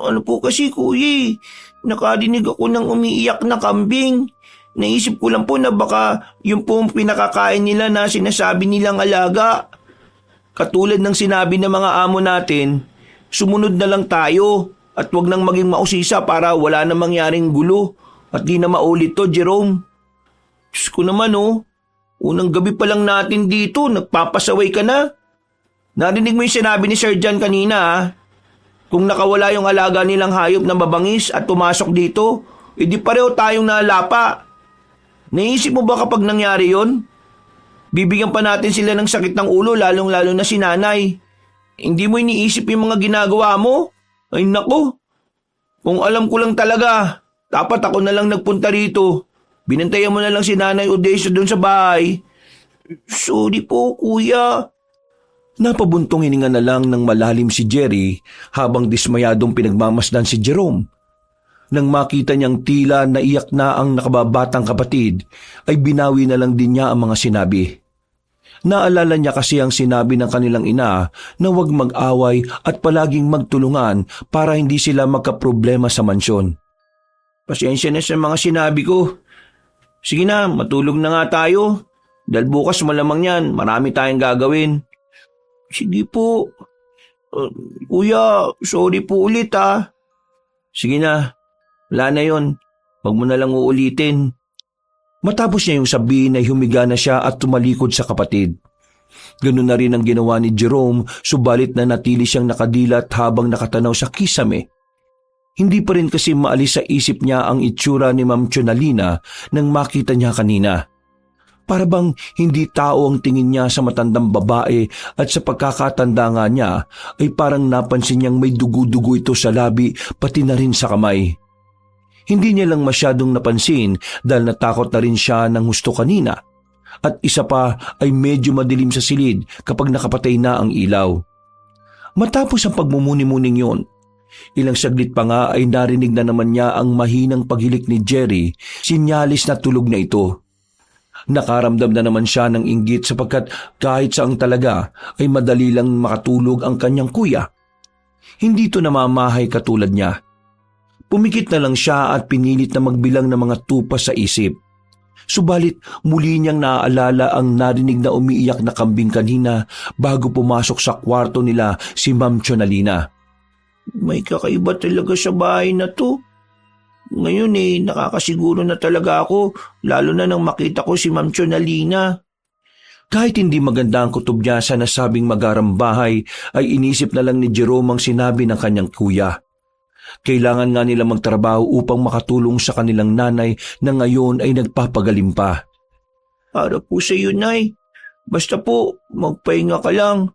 Ano po kasi, kuya? Nakadinig ako ng umiiyak na kambing. Naisip ko lang po na baka yung po pinakakain nila na sinasabi nilang alaga. Katulad ng sinabi ng mga amo natin, sumunod na lang tayo. At wag nang maging mausisa para wala na mangyaring gulo at di na maulit to, Jerome. Diyos ko naman unang gabi pa lang natin dito, nagpapasaway ka na. Narinig mo yung sinabi ni Sir John kanina Kung nakawala yung alaga nilang hayop na mabangis at pumasok dito, di pareho tayong nalapa. Naisip mo ba kapag nangyari yon? Bibigyan pa natin sila ng sakit ng ulo lalong-lalo na si nanay. Hindi mo iniisip yung mga ginagawa mo? Ay nako, kung alam ko lang talaga, dapat ako na lang nagpunta rito. Binantayan mo na lang si Nanay Odesia doon sa bahay. Sorry po, kuya. Napabuntong hininga na lang ng malalim si Jerry habang dismayadong pinagmamasdan si Jerome. Nang makita niyang tila naiyak na ang nakababatang kapatid, ay binawi na lang din niya ang mga sinabi. Naalala niya kasi ang sinabi ng kanilang ina na huwag mag-away at palaging magtulungan para hindi sila magkaproblema sa mansyon. Pasensya na sa mga sinabi ko. Sige na, matulog na nga tayo. Dahil bukas malamang yan, marami tayong gagawin. Sige po. Kuya, sorry po ulit ah. Sige na, wala na yon. Huwag mo na lang uulitin. Matapos niya yung sabihin ay humiga na siya at tumalikod sa kapatid. Ganun na rin ang ginawa ni Jerome, subalit na natili siyang nakadilat habang nakatanaw sa kisame. Hindi pa rin kasi maalis sa isip niya ang itsura ni Ma'am Chonalina nang makita niya kanina. Para bang hindi tao ang tingin niya sa matandang babae at sa pagkakatanda nga niya ay parang napansin niyang may dugo-dugo ito sa labi pati na rin sa kamay. Hindi niya lang masyadong napansin dahil natakot na rin siya ng husto kanina. At isa pa ay medyo madilim sa silid kapag nakapatay na ang ilaw. Matapos ang pagmumuni-muning yon, ilang saglit pa nga ay narinig na naman niya ang mahinang paghilik ni Jerry, sinyalis na tulog na ito. Nakaramdam na naman siya ng inggit sapagkat kahit saang talaga ay madali lang makatulog ang kanyang kuya. Hindi ito namamahay katulad niya. Pumikit na lang siya at pinilit na magbilang ng mga tupa sa isip. Subalit muli niyang naaalala ang narinig na umiiyak na kambing kanina bago pumasok sa kwarto nila si Ma'am Chonalina. May kakaiba talaga sa bahay na to. Ngayon nakakasiguro na talaga ako, lalo na nang makita ko si Ma'am Chonalina. Kahit hindi maganda ang kutob niya sa nasabing magarang bahay, ay inisip na lang ni Jerome ang sinabi ng kanyang kuya. Kailangan nga nila magtrabaho upang makatulong sa kanilang nanay na ngayon ay nagpapagaling pa. Para po sa iyo, Nay. Basta po, magpahinga ka lang.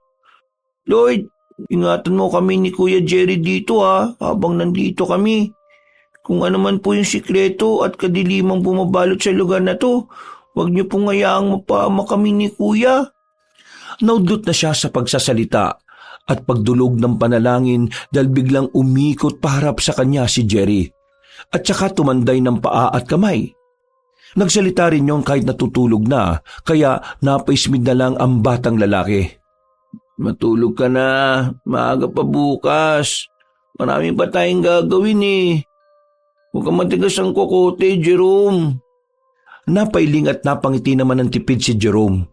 Lord, ingatan mo kami ni Kuya Jerry dito habang nandito kami. Kung ano man po yung sikreto at kadilimang bumabalot sa lugar na to, huwag niyo pong hayaang mapama kami ni Kuya. Naudlot na siya sa pagsasalita at pagdulog ng panalangin dahil biglang umikot paharap sa kanya si Jerry at saka tumanday ng paa at kamay. Nagsalita rin yon kahit natutulog na, kaya napaismid na lang ang batang lalaki. Matulog ka na, maaga pa bukas. Marami pa tayong gagawin. Huwag kang matigas ang kokote, Jerome. Napailing at napangiti naman ng tipid si Jerome,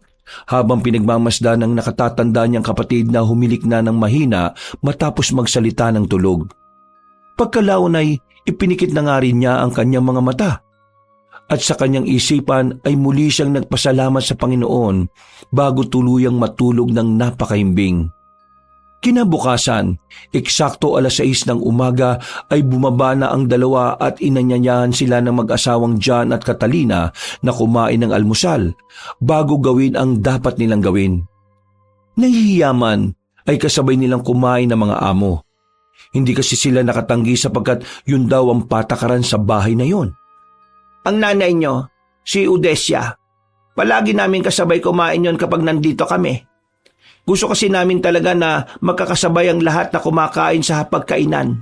habang pinagmamasdan ng nakatatanda niyang kapatid na humilik na ng mahina matapos magsalita ng tulog. Pagkalaon ay ipinikit na nga rin niya ang kanyang mga mata. At sa kanyang isipan ay muli siyang nagpasalamat sa Panginoon bago tuluyang matulog ng napakahimbing. Kinabukasan, eksakto 6:00 ng umaga ay bumaba na ang dalawa at inanyayahan sila ng mag-asawang John at Catalina na kumain ng almusal bago gawin ang dapat nilang gawin. Nahihiyaman ay kasabay nilang kumain ng mga amo. Hindi kasi sila nakatanggi sapagkat yun daw ang patakaran sa bahay na yon. Ang nanay nyo, si Udesia, palagi namin kasabay kumain yon kapag nandito kami. Gusto kasi namin talaga na magkakasabay ang lahat na kumakain sa hapagkainan.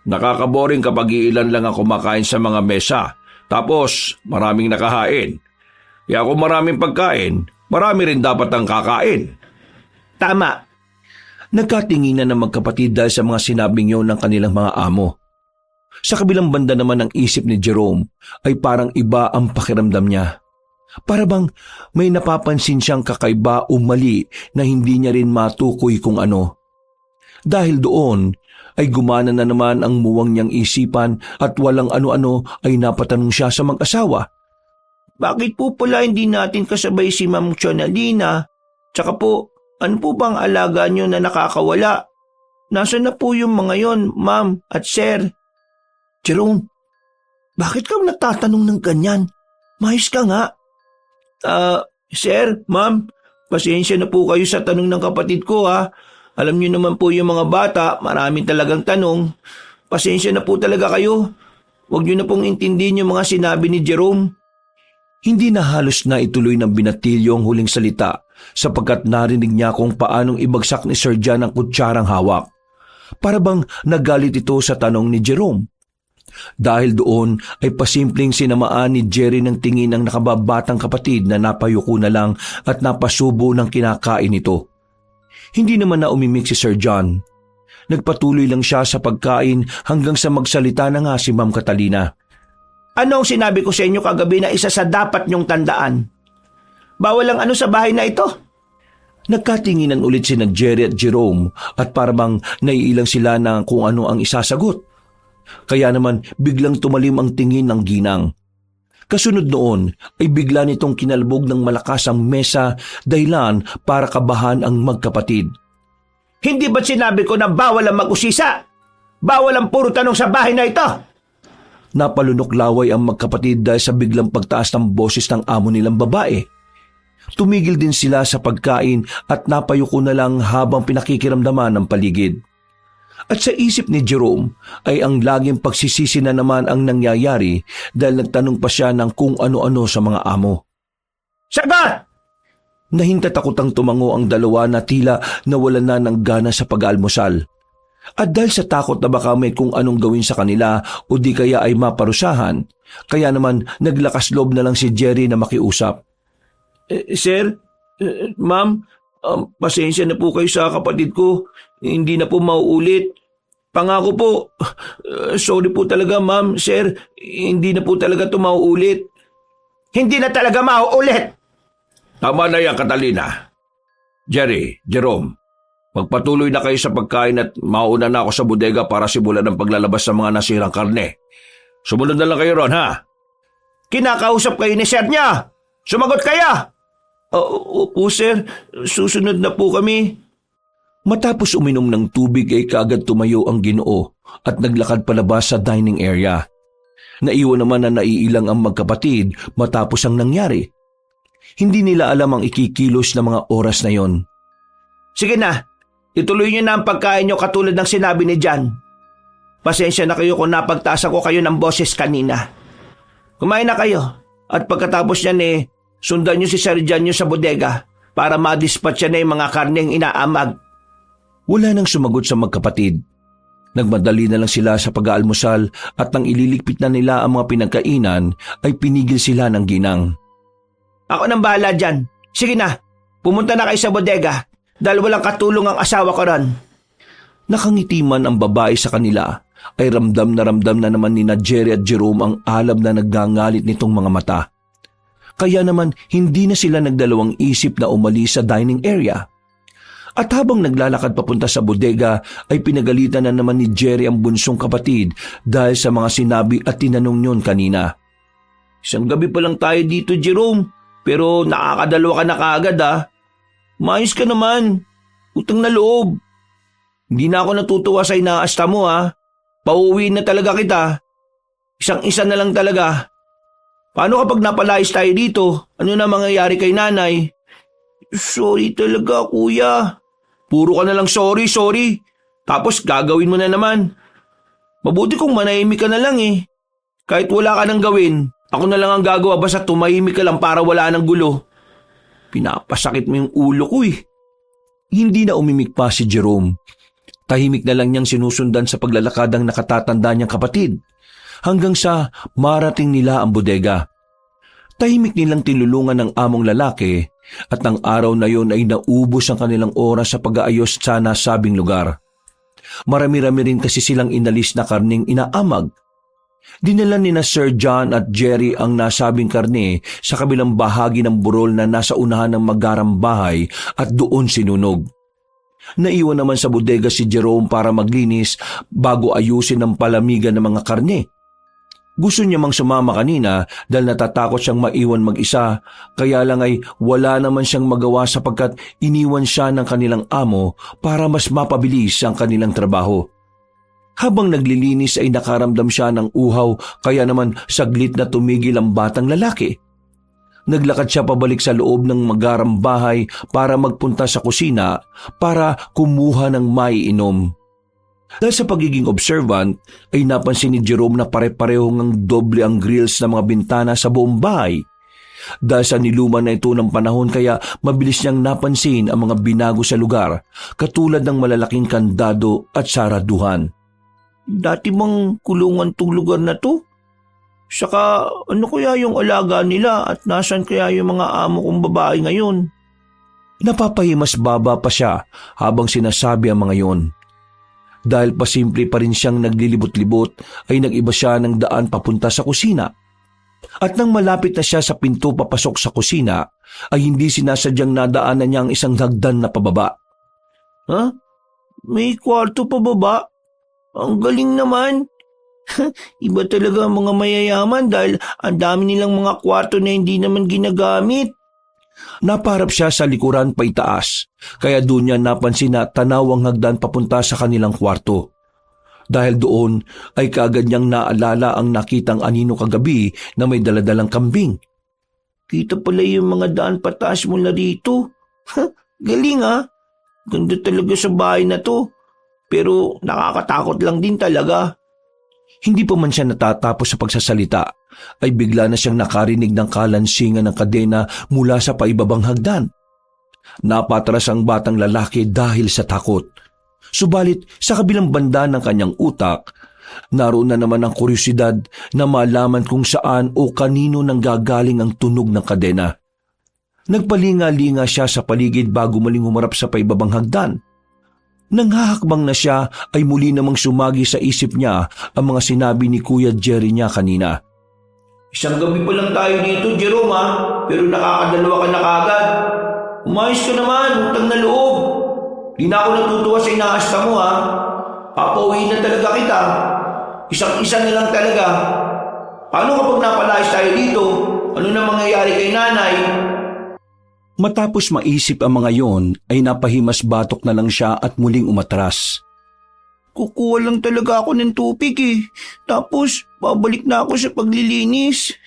Nakakaboring kapag iilan lang ang kumakain sa mga mesa, tapos maraming nakahain. Kaya kung maraming pagkain, marami rin dapat ang kakain. Tama. Nagkatinginan ng magkapatid dahil sa mga sinabing yon ng kanilang mga amo. Sa kabilang banda naman ng isip ni Jerome ay parang iba ang pakiramdam niya. Para bang may napapansin siyang kakaiba o mali na hindi niya rin matukoy kung ano. Dahil doon ay gumana na naman ang muwang niyang isipan at walang ano-ano ay napatanong siya sa mag-asawa. Bakit po pala hindi natin kasabay si Ma'am Chonalina? Tsaka po, ano po bang alaga niyo na nakakawala? Nasaan na po yung mga yon, Ma'am at Sir? Jerome, bakit ka nagtatanong ng ganyan? Mayos ka nga. Sir, Ma'am, pasensya na po kayo sa tanong ng kapatid ko Alam niyo naman po yung mga bata, maraming talagang tanong. Pasensya na po talaga kayo. Huwag niyo na pong intindihin yung mga sinabi ni Jerome. Hindi na halos na ituloy ng binatilyo ang huling salita sapagkat narinig niya kung paanong ibagsak ni Sir John ang kutsarang hawak. Para bang nagalit ito sa tanong ni Jerome. Dahil doon ay pasimpleng sinamaan ni Jerry ng tingin ng nakababatang kapatid na napayuko na lang at napasubo ng kinakain nito. Hindi naman na umimik si Sir John. Nagpatuloy lang siya sa pagkain hanggang sa magsalita na nga si Ma'am Catalina. Ano ang sinabi ko sa inyo kagabi na isa sa dapat niyong tandaan? Bawal ang ano sa bahay na ito? Nagkatinginan ulit si Jerry at Jerome at parang naiilang sila na kung ano ang isasagot. Kaya naman biglang tumalim ang tingin ng ginang. Kasunod noon ay bigla nitong kinalbog ng malakas ang mesa dahilan para kabahan ang magkapatid. Hindi ba't sinabi ko na bawal ang mag-usisa? Bawal ang puro tanong sa bahay na ito! Napalunok laway ang magkapatid dahil sa biglang pagtaas ng boses ng amo nilang babae. Tumigil din sila sa pagkain at napayuko na lang habang pinakikiramdaman ng paligid. At sa isip ni Jerome ay ang laging pagsisisi na naman ang nangyayari dahil nagtanong pa siya ng kung ano-ano sa mga amo. Sagot! Nahintatakotang tumango ang dalawa na tila nawalan na ng gana sa pag-aalmusal. At dahil sa takot na baka may kung anong gawin sa kanila o di kaya ay maparusahan, kaya naman naglakas loob na lang si Jerry na makiusap. Sir, ma'am, pasensya na po kayo sa kapatid ko. Hindi na po mauulit. Pangako po. Sorry po talaga, ma'am, sir. Hindi na po talaga ito mauulit. Hindi na talaga mauulit! Tama na yan, Catalina. Jerry, Jerome, magpatuloy na kayo sa pagkain at mauna na ako sa bodega para simulan ang paglalabas ng mga nasirang karne. Sumunod na lang kayo ron, ha? Kinakausap kayo ni sir niya. Sumagot kaya! Opo, sir. Susunod na po kami. Matapos uminom ng tubig ay kaagad tumayo ang Ginoo at naglakad palabas sa dining area. Naiwan naman na naiilang ang magkapatid matapos ang nangyari. Hindi nila alam ang ikikilos na mga oras na yon. Sige na, ituloy niyo na ang pagkain niyo katulad ng sinabi ni John. Pasensya na kayo kung napagtaasan ko kayo ng boses kanina. Kumain na kayo at pagkatapos niyan sundan niyo si Sir John niyo sa bodega para ma-dispatch niya na yung mga karneng inaamag. Wala nang sumagot sa magkapatid. Nagmadali na lang sila sa pag-aalmusal at nang ililigpit na nila ang mga pinagkainan ay pinigil sila ng ginang. Ako nang bahala dyan. Sige na, pumunta na kayo sa bodega dahil walang katulong ang asawa ko ron. Nakangiti man ang babae sa kanila ay ramdam na naman ni Jerry at Jerome ang alab na naggangalit nitong mga mata. Kaya naman hindi na sila nagdalawang isip na umalis sa dining area. At habang naglalakad papunta sa bodega ay pinagalitan na naman ni Jerry ang bunsong kapatid dahil sa mga sinabi at tinanong niyon kanina. Isang gabi pa lang tayo dito, Jerome, pero nakakadalawa ka na kaagad Maayos ka naman. Utang na loob. Hindi na ako natutuwa sa inaasta mo Pauwiin na talaga kita. Isang-isa na lang talaga. Paano kapag napalayas tayo dito? Ano na mangyayari kay nanay? Sorry talaga, kuya. Puro ka na lang sorry. Tapos gagawin mo na naman. Mabuti kung manahimik ka na lang Kahit wala ka nang gawin, ako na lang ang gagawa basta tumahimik ka lang para wala nang gulo. Pinapasakit mo yung ulo ko Hindi na umimik pa si Jerome. Tahimik na lang niyang sinusundan sa paglalakad ang nakatatanda niyang kapatid hanggang sa marating nila ang bodega. Tahimik nilang tinulungan ng among lalaki at ng araw na yon ay naubos ang kanilang oras sa pag-aayos sa nasabing lugar. Marami-rami rin kasi silang inalis na karning inaamag. Dinala ni na Sir John at Jerry ang nasabing karne sa kabilang bahagi ng burol na nasa unahan ng magarang bahay at doon sinunog. Naiwan naman sa bodega si Jerome para maglinis bago ayusin ang palamigan ng mga karne. Gusto niya mang sumama kanina dahil natatakot siyang maiwan mag-isa, kaya lang ay wala naman siyang magawa sapagkat iniwan siya ng kanilang amo para mas mapabilis ang kanilang trabaho. Habang naglilinis ay nakaramdam siya ng uhaw kaya naman saglit na tumigil ang batang lalaki. Naglakad siya pabalik sa loob ng magarang bahay para magpunta sa kusina para kumuha ng maiinom. Dahil sa pagiging observant ay napansin ni Jerome na pare-parehong ang doble ang grills ng mga bintana sa buong bahay. Dahil sa niluman na ito ng panahon kaya mabilis niyang napansin ang mga binago sa lugar katulad ng malalaking kandado at saraduhan. Dati bang kulungan tong lugar na to? Saka ano kaya yung alaga nila at nasan kaya yung mga amo kong babae ngayon? Napapahimas baba pa siya habang sinasabi ang mga yon. Dahil pasimple pa rin siyang naglilibot-libot ay nag-iba siya ng daan papunta sa kusina. At nang malapit na siya sa pinto papasok sa kusina, ay hindi sinasadyang nadaanan niya ang isang hagdan na pababa. Ha? May kwarto pa baba? Ang galing naman. Iba talaga ang mga mayayaman dahil ang dami nilang mga kwarto na hindi naman ginagamit. Naparap siya sa likuran pa itaas, kaya doon niya napansin na tanaw ang hagdan papunta sa kanilang kwarto. Dahil doon ay kaagad niyang naalala ang nakitang anino kagabi na may daladalang kambing. Kita pala yung mga daan pataas mula rito. Galing ha. Ganda talaga sa bahay na to. Pero nakakatakot lang din talaga. Hindi pa man siya natatapos sa pagsasalita, ay bigla na siyang nakarinig ng kalansingan ng kadena mula sa paibabang hagdan. Napatras ang batang lalaki dahil sa takot. Subalit sa kabilang banda ng kanyang utak, naroon na naman ang kuryosidad na malaman kung saan o kanino nang gagaling ang tunog ng kadena. Nagpalinga-linga siya sa paligid bago muling humarap sa paibabang hagdan. Nang hahakbang na siya ay muli namang sumagi sa isip niya ang mga sinabi ni Kuya Jerry niya kanina. Isang gabi pa lang tayo dito, Jerome ha. Pero nakakadalawa ka na kagad. Umayos ka naman, utang na loob. Di na ako natutuwa sa inaasta mo ha. Papauwiin na talaga kita. Isang-isa na lang talaga. Paano kapag napalayas tayo dito? Ano na mangyayari kay nanay? Matapos maisip ang mga yon, ay napahimas batok na lang siya at muling umatras. Kukuha lang talaga ako ng tubig eh. Tapos babalik na ako sa paglilinis.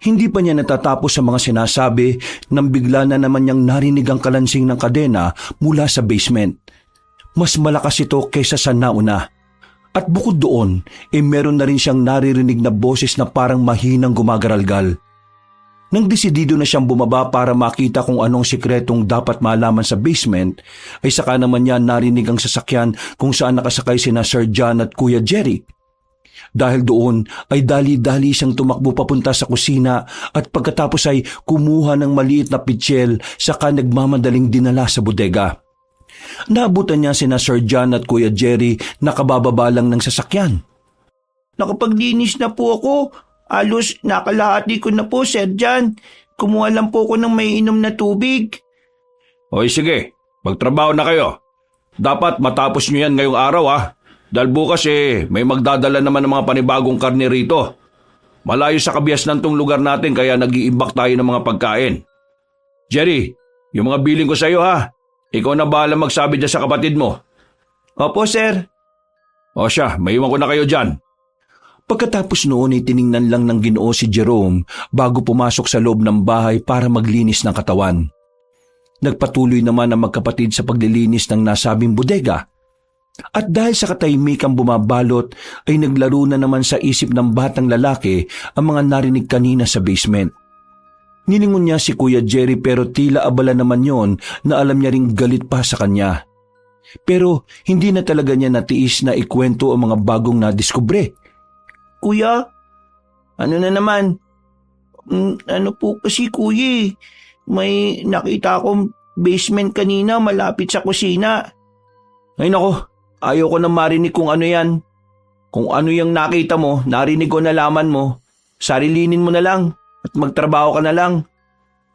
Hindi pa niya natatapos sa mga sinasabi nang bigla na naman niyang narinig ang kalansing ng kadena mula sa basement. Mas malakas ito kaysa sa nauna. At bukod doon, meron na rin siyang naririnig na boses na parang mahinang gumagaralgal. Nang desidido na siyang bumaba para makita kung anong sikretong dapat malaman sa basement, ay saka naman niya narinig ang sasakyan kung saan nakasakay sina Sir John at Kuya Jerry. Dahil doon ay dali-dali siyang tumakbo papunta sa kusina at pagkatapos ay kumuha ng maliit na pitsyel saka nagmamadaling dinala sa bodega. Naabutan niya sina Sir John at Kuya Jerry na kabababa lang ng sasakyan. Nakapaglinis na po ako. Alos nakalahati ko na po, Sir John. Kumuha lang po ako ng may inom na tubig. Hoy sige, magtrabaho na kayo. Dapat matapos nyo yan ngayong araw Dahil bukas may magdadala naman ng mga panibagong karne rito. Malayo sa kabiasnan tong lugar natin kaya nag-iimbak tayo ng mga pagkain. Jerry, yung mga biling ko sa iyo Ikaw na bahala magsabi dyan sa kapatid mo. Opo, sir. O siya, maiwan ko na kayo dyan. Pagkatapos noon ay tiningnan lang ng Ginoo si Jerome bago pumasok sa loob ng bahay para maglinis ng katawan. Nagpatuloy naman ang magkapatid sa paglilinis ng nasabing bodega. At dahil sa katahimikang bumabalot ay naglaro na naman sa isip ng batang lalaki ang mga narinig kanina sa basement. Nilingon niya si Kuya Jerry pero tila abala naman yon na alam niya ring galit pa sa kanya. Pero hindi na talaga niya natiis na ikwento ang mga bagong nadiskubre. Kuya, ano na naman? Ano po kasi kuya may nakita akong basement kanina malapit sa kusina. Ay nako, ayaw ko na marinig kung ano yan. Kung ano yung nakita mo, narinig ko nalaman mo, sarilinin mo na lang at magtrabaho ka na lang.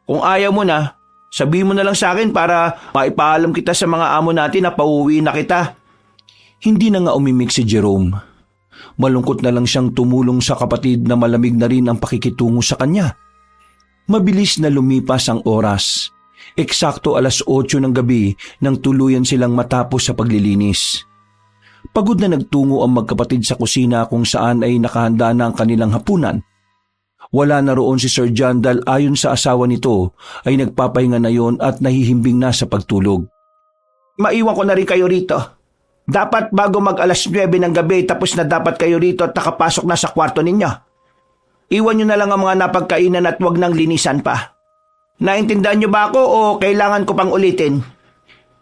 Kung ayaw mo na, sabihin mo na lang sa akin para maipaalam kita sa mga amo natin na pauwi na kita. Hindi na nga umimik si Jerome. Malungkot na lang siyang tumulong sa kapatid na malamig na rin ang pakikitungo sa kanya. Mabilis na lumipas ang oras. Eksakto 8:00 ng gabi nang tuluyan silang matapos sa paglilinis. Pagod na nagtungo ang magkapatid sa kusina kung saan ay nakahanda na ang kanilang hapunan. Wala na roon si Sir John dahil ayon sa asawa nito ay nagpapahinga na yon at nahihimbing na sa pagtulog. Maiwan ko na rin kayo rito. Dapat bago mag 9:00 ng gabi tapos na dapat kayo rito at nakapasok na sa kwarto ninyo. Iwan nyo na lang ang mga napagkainan at wag nang linisan pa. Naintindihan nyo ba ako o kailangan ko pang ulitin?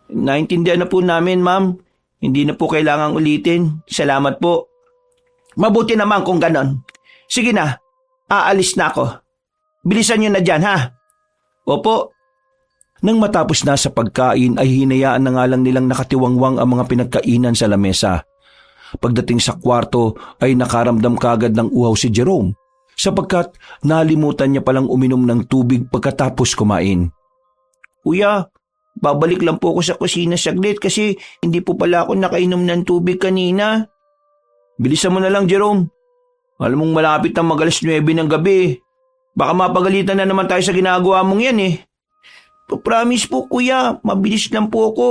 Naintindihan na po namin, ma'am. Hindi na po kailangang ulitin. Salamat po. Mabuti naman kung ganon. Sige na, aalis na ako. Bilisan nyo na dyan, ha? Opo. Nang matapos na sa pagkain ay hinayaan na nga lang nilang nakatiwangwang ang mga pinagkainan sa lamesa. Pagdating sa kwarto ay nakaramdam kagad ng uhaw si Jerome. sapagkat nalimutan niya palang uminom ng tubig pagkatapos kumain. Kuya, babalik lang po ako sa kusina saglit kasi hindi po pala ako nakainom ng tubig kanina. Bilisan mo na lang, Jerome. Alam mong malapit ang mag-alas 9 ng gabi. Baka mapagalitan na naman tayo sa ginagawa mong yan eh. Promise po kuya, mabilis lang po ako.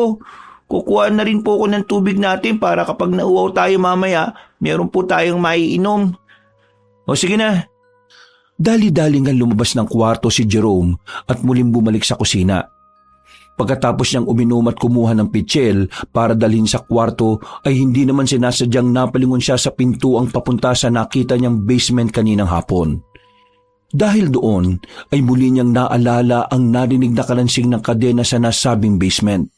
Kukuha na rin po ako ng tubig natin para kapag nauwaw tayo mamaya, meron po tayong maiinom. O sige na. Dali-dalingan lumabas ng kwarto si Jerome at muling bumalik sa kusina. Pagkatapos niyang uminom at kumuha ng pitsil para dalhin sa kwarto ay hindi naman sinasadyang napalingon siya sa pintuang papunta sa nakita niyang basement kaninang hapon. Dahil doon ay muli niyang naalala ang narinig na kalansing ng kadena sa nasabing basement.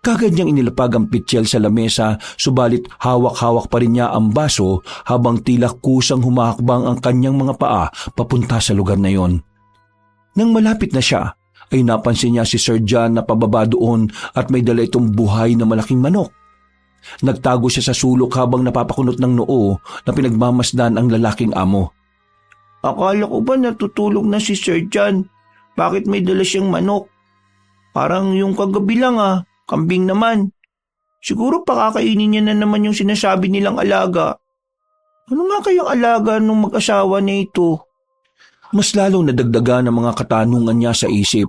Kagad niyang inilapag ang pitsil sa lamesa, subalit hawak-hawak pa rin niya ang baso habang tila kusang humahakbang ang kanyang mga paa papunta sa lugar na yon. Nang malapit na siya, ay napansin niya si Sir John na pababa doon at may dala itong buhay na malaking manok. Nagtago siya sa sulok habang napapakunot ng noo na pinagmamasdan ang lalaking amo. Akala ko ba natutulog na si Sir John? Bakit may dala siyang manok? Parang yung kagabi lang kambing naman. Siguro pakakainin niya na naman yung sinasabi nilang alaga. Ano nga kayang alaga nung mag-asawa na ito? Mas lalong nadagdagan ang mga katanungan niya sa isip.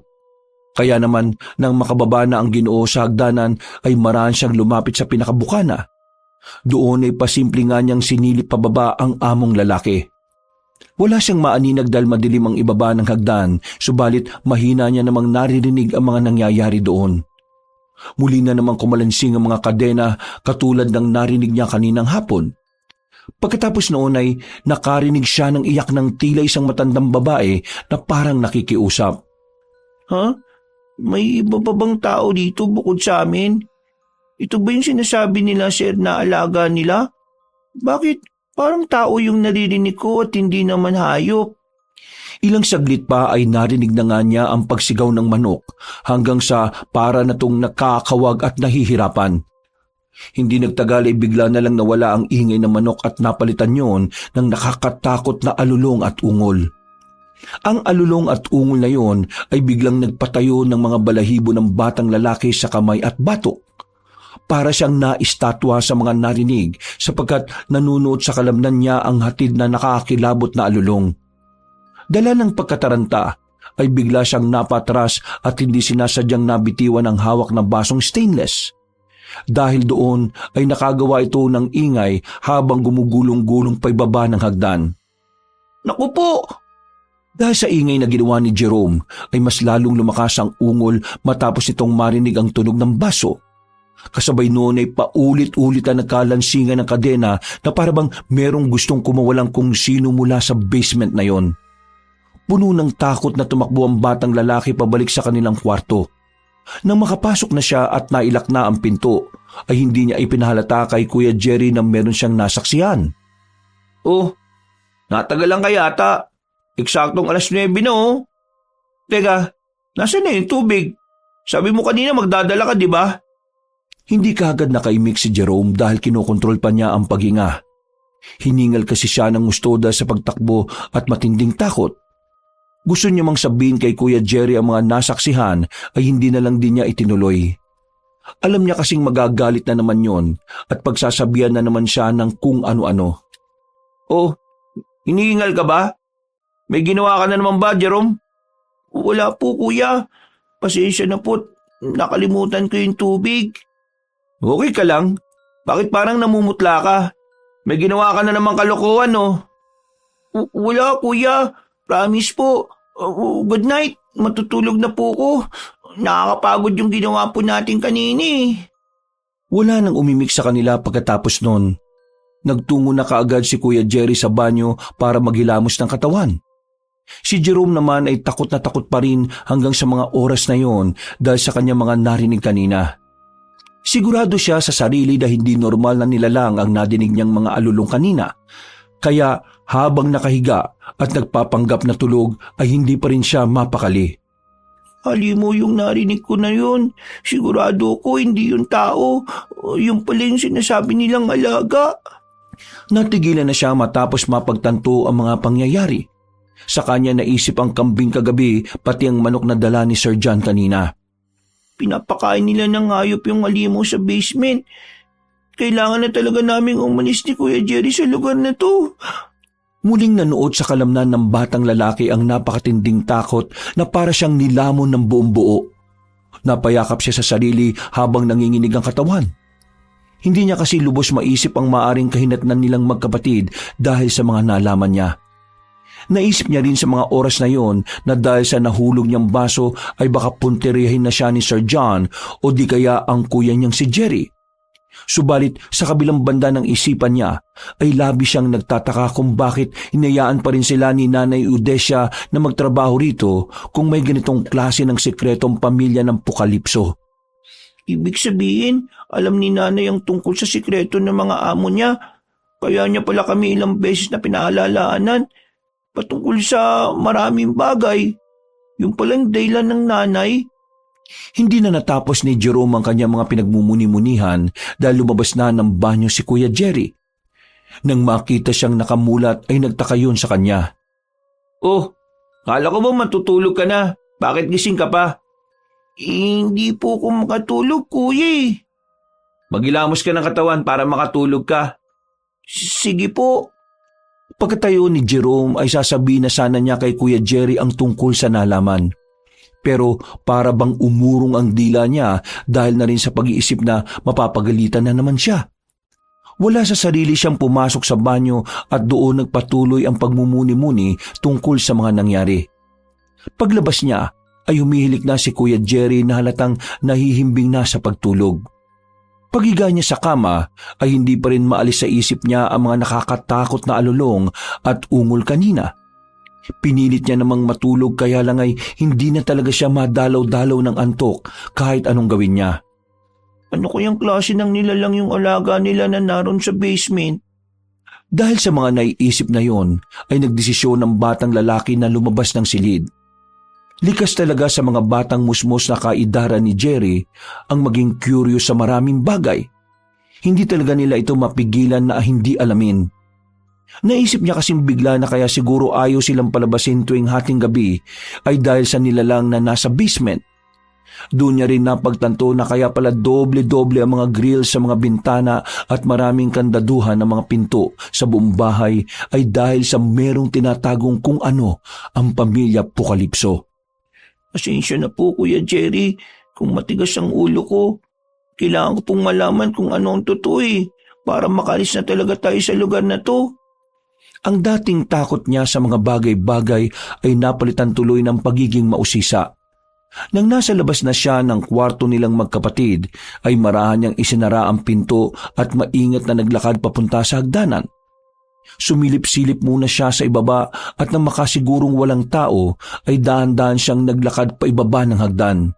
Kaya naman nang makababa na ang Ginoo sa hagdanan ay maraan siyang lumapit sa pinakabukana. Doon ay pasimple nga niyang sinilip pababa ang among lalaki. Wala siyang maaninag dahil madilim ang ibaba ng hagdan, subalit mahina niya namang naririnig ang mga nangyayari doon. Muli na namang kumalansing ang mga kadena katulad ng narinig niya kaninang hapon. Pagkatapos noon ay nakarinig siya ng iyak ng tila isang matandang babae na parang nakikiusap. Ha? May iba pa bang tao dito bukod sa amin? Ito ba yung sinasabi nila, sir, na alaga nila? Bakit parang tao yung naririnig ko at hindi naman hayop? Ilang saglit pa ay narinig na nga niya ang pagsigaw ng manok hanggang sa para na tong nakakawag at nahihirapan. Hindi nagtagal ay bigla na lang nawala ang ingay ng manok at napalitan yon ng nakakatakot na alulong at ungol. Ang alulong at ungol na yon ay biglang nagpatayo ng mga balahibo ng batang lalaki sa kamay at batok. Para siyang naistatwa sa mga narinig sapagkat nanunuot sa kalamnan niya ang hatid na nakakilabot na alulong. Dala ng pagkataranta ay bigla siyang napatras at hindi sinasadyang nabitiwan ang hawak na basong stainless. Dahil doon ay nakagawa ito ng ingay habang gumugulong-gulong pa ibaba ng hagdan. Naku po! Dahil sa ingay na ginawa ni Jerome ay mas lalong lumakas ang ungol matapos itong marinig ang tunog ng baso. Kasabay noon ay paulit-ulit ang nagkalansingan ng kadena na parabang merong gustong kumawalang kung sino mula sa basement na yon. Puno ng takot na tumakbo ang batang lalaki pabalik sa kanilang kwarto. Nang makapasok na siya at nailak na ang pinto, ay hindi niya ipinahalata kay Kuya Jerry na meron siyang nasaksihan. Oh, natagal lang kaya ata. Eksaktong alas 9 na Teka, nasaan na yung tubig? Sabi mo kanina magdadala ka, di ba? Hindi kaagad nakaimik si Jerome dahil kinokontrol pa niya ang paghinga. Hiningal kasi siya ng gusto dahil sa pagtakbo at matinding takot. Gusto niya mang sabihin kay Kuya Jerry ang mga nasaksihan ay hindi na lang din niya itinuloy. Alam niya kasing magagalit na naman yon at pagsasabihan na naman siya ng kung ano-ano. Oh, hinihingal ka ba? May ginawa ka na naman ba, Jerome? Wala po kuya. Pasensya na po. Nakalimutan ko yung tubig. Okay ka lang? Bakit parang namumutla ka? May ginawa ka na naman kalokohan, Wala kuya. Promise po. Good night. Matutulog na po ko. Nakakapagod yung ginawa po natin kanini. Wala nang umimik sa kanila pagkatapos nun. Nagtungo na kaagad si Kuya Jerry sa banyo para maghilamos ng katawan. Si Jerome naman ay takot na takot pa rin hanggang sa mga oras na yon dahil sa kanyang mga narinig kanina. Sigurado siya sa sarili na hindi normal na nilalang ang nadinig niyang mga alulong kanina. Kaya habang nakahiga at nagpapanggap na tulog ay hindi pa rin siya mapakali. Hali mo yung narinig ko na yun. Sigurado ko hindi yung tao. Yung pala yung sinasabi nilang alaga. Natigilan na siya matapos mapagtanto ang mga pangyayari. Sa kanya naisip ang kambing kagabi pati ang manok na dala ni Sir John kanina. Pinapakain nila ng hayop yung halimaw sa basement. Kailangan na talaga naming umalis ni Kuya Jerry sa lugar na to. Muling nanuot sa kalamnan ng batang lalaki ang napakatinding takot na para siyang nilamon ng buong buo. Napayakap siya sa sarili habang nanginginig ang katawan. Hindi niya kasi lubos maisip ang maaring kahinatnan nilang magkapatid dahil sa mga nalaman niya. Naisip niya rin sa mga oras na yon na dahil sa nahulog niyang baso ay baka punterihin na siya ni Sir John o di kaya ang kuya niyang si Jerry. Subalit sa kabilang banda ng isipan niya ay labis siyang nagtataka kung bakit hinayaan pa rin sila ni Nanay Udesia na magtrabaho rito kung may ganitong klase ng sekretong pamilya ng Pukalipso. Ibig sabihin, alam ni Nanay ang tungkol sa sikreto ng mga amo niya. Kaya niya pala kami ilang beses na pinaalalaanan patungkol sa maraming bagay. Yung palang dahilan ng Nanay. Hindi na natapos ni Jerome ang kanyang mga pinagmumuni-munihan dahil lumabas na ng banyo si Kuya Jerry. Nang makita siyang nakamulat ay nagtaka yun sa kanya. Oh, kala ko ba matutulog ka na? Bakit gising ka pa? Hindi po ako makatulog, kuya. Magilamos ka ng katawan para makatulog ka. Sige po. Pagkatayo ni Jerome ay sasabihin na sana niya kay Kuya Jerry ang tungkol sa nalaman. Pero para bang umurong ang dila niya dahil na rin sa pag-iisip na mapapagalitan na naman siya. Wala sa sarili siyang pumasok sa banyo at doon nagpatuloy ang pagmumuni-muni tungkol sa mga nangyari. Paglabas niya ay humihilik na si Kuya Jerry na halatang nahihimbing na sa pagtulog. Paghiga niya sa kama ay hindi pa rin maalis sa isip niya ang mga nakakatakot na alulong at ungol kanina. Pinilit niya namang matulog kaya lang ay hindi na talaga siya madalaw-dalaw ng antok kahit anong gawin niya. Ano kayang klase ng nilalang yung alaga nila na naroon sa basement? Dahil sa mga naiisip na yon ay nagdesisyon ng batang lalaki na lumabas ng silid. Likas talaga sa mga batang musmos na kaidara ni Jerry ang maging curious sa maraming bagay. Hindi talaga nila ito mapigilan na hindi alamin. Naisip niya kasing bigla na kaya siguro ayaw silang palabasin tuwing hating gabi ay dahil sa nilalang na nasa basement. Doon niya rin napagtanto na kaya pala doble-doble ang mga grill sa mga bintana at maraming kandaduhan ng mga pinto sa buong bahay ay dahil sa merong tinatagong kung ano ang pamilya Pukalipso. Pasensya na po, Kuya Jerry, kung matigas ang ulo ko. Kailangan ko pong malaman kung ano ang totoo para makalis na talaga tayo sa lugar na to. Ang dating takot niya sa mga bagay-bagay ay napalitan tuloy ng pagiging mausisa. Nang nasa labas na siya ng kwarto nilang magkapatid, ay marahan niyang isinara ang pinto at maingat na naglakad papunta sa hagdanan. Sumilip-silip muna siya sa ibaba at nang makasigurong walang tao, ay dahan-dahan siyang naglakad pa ibaba ng hagdan.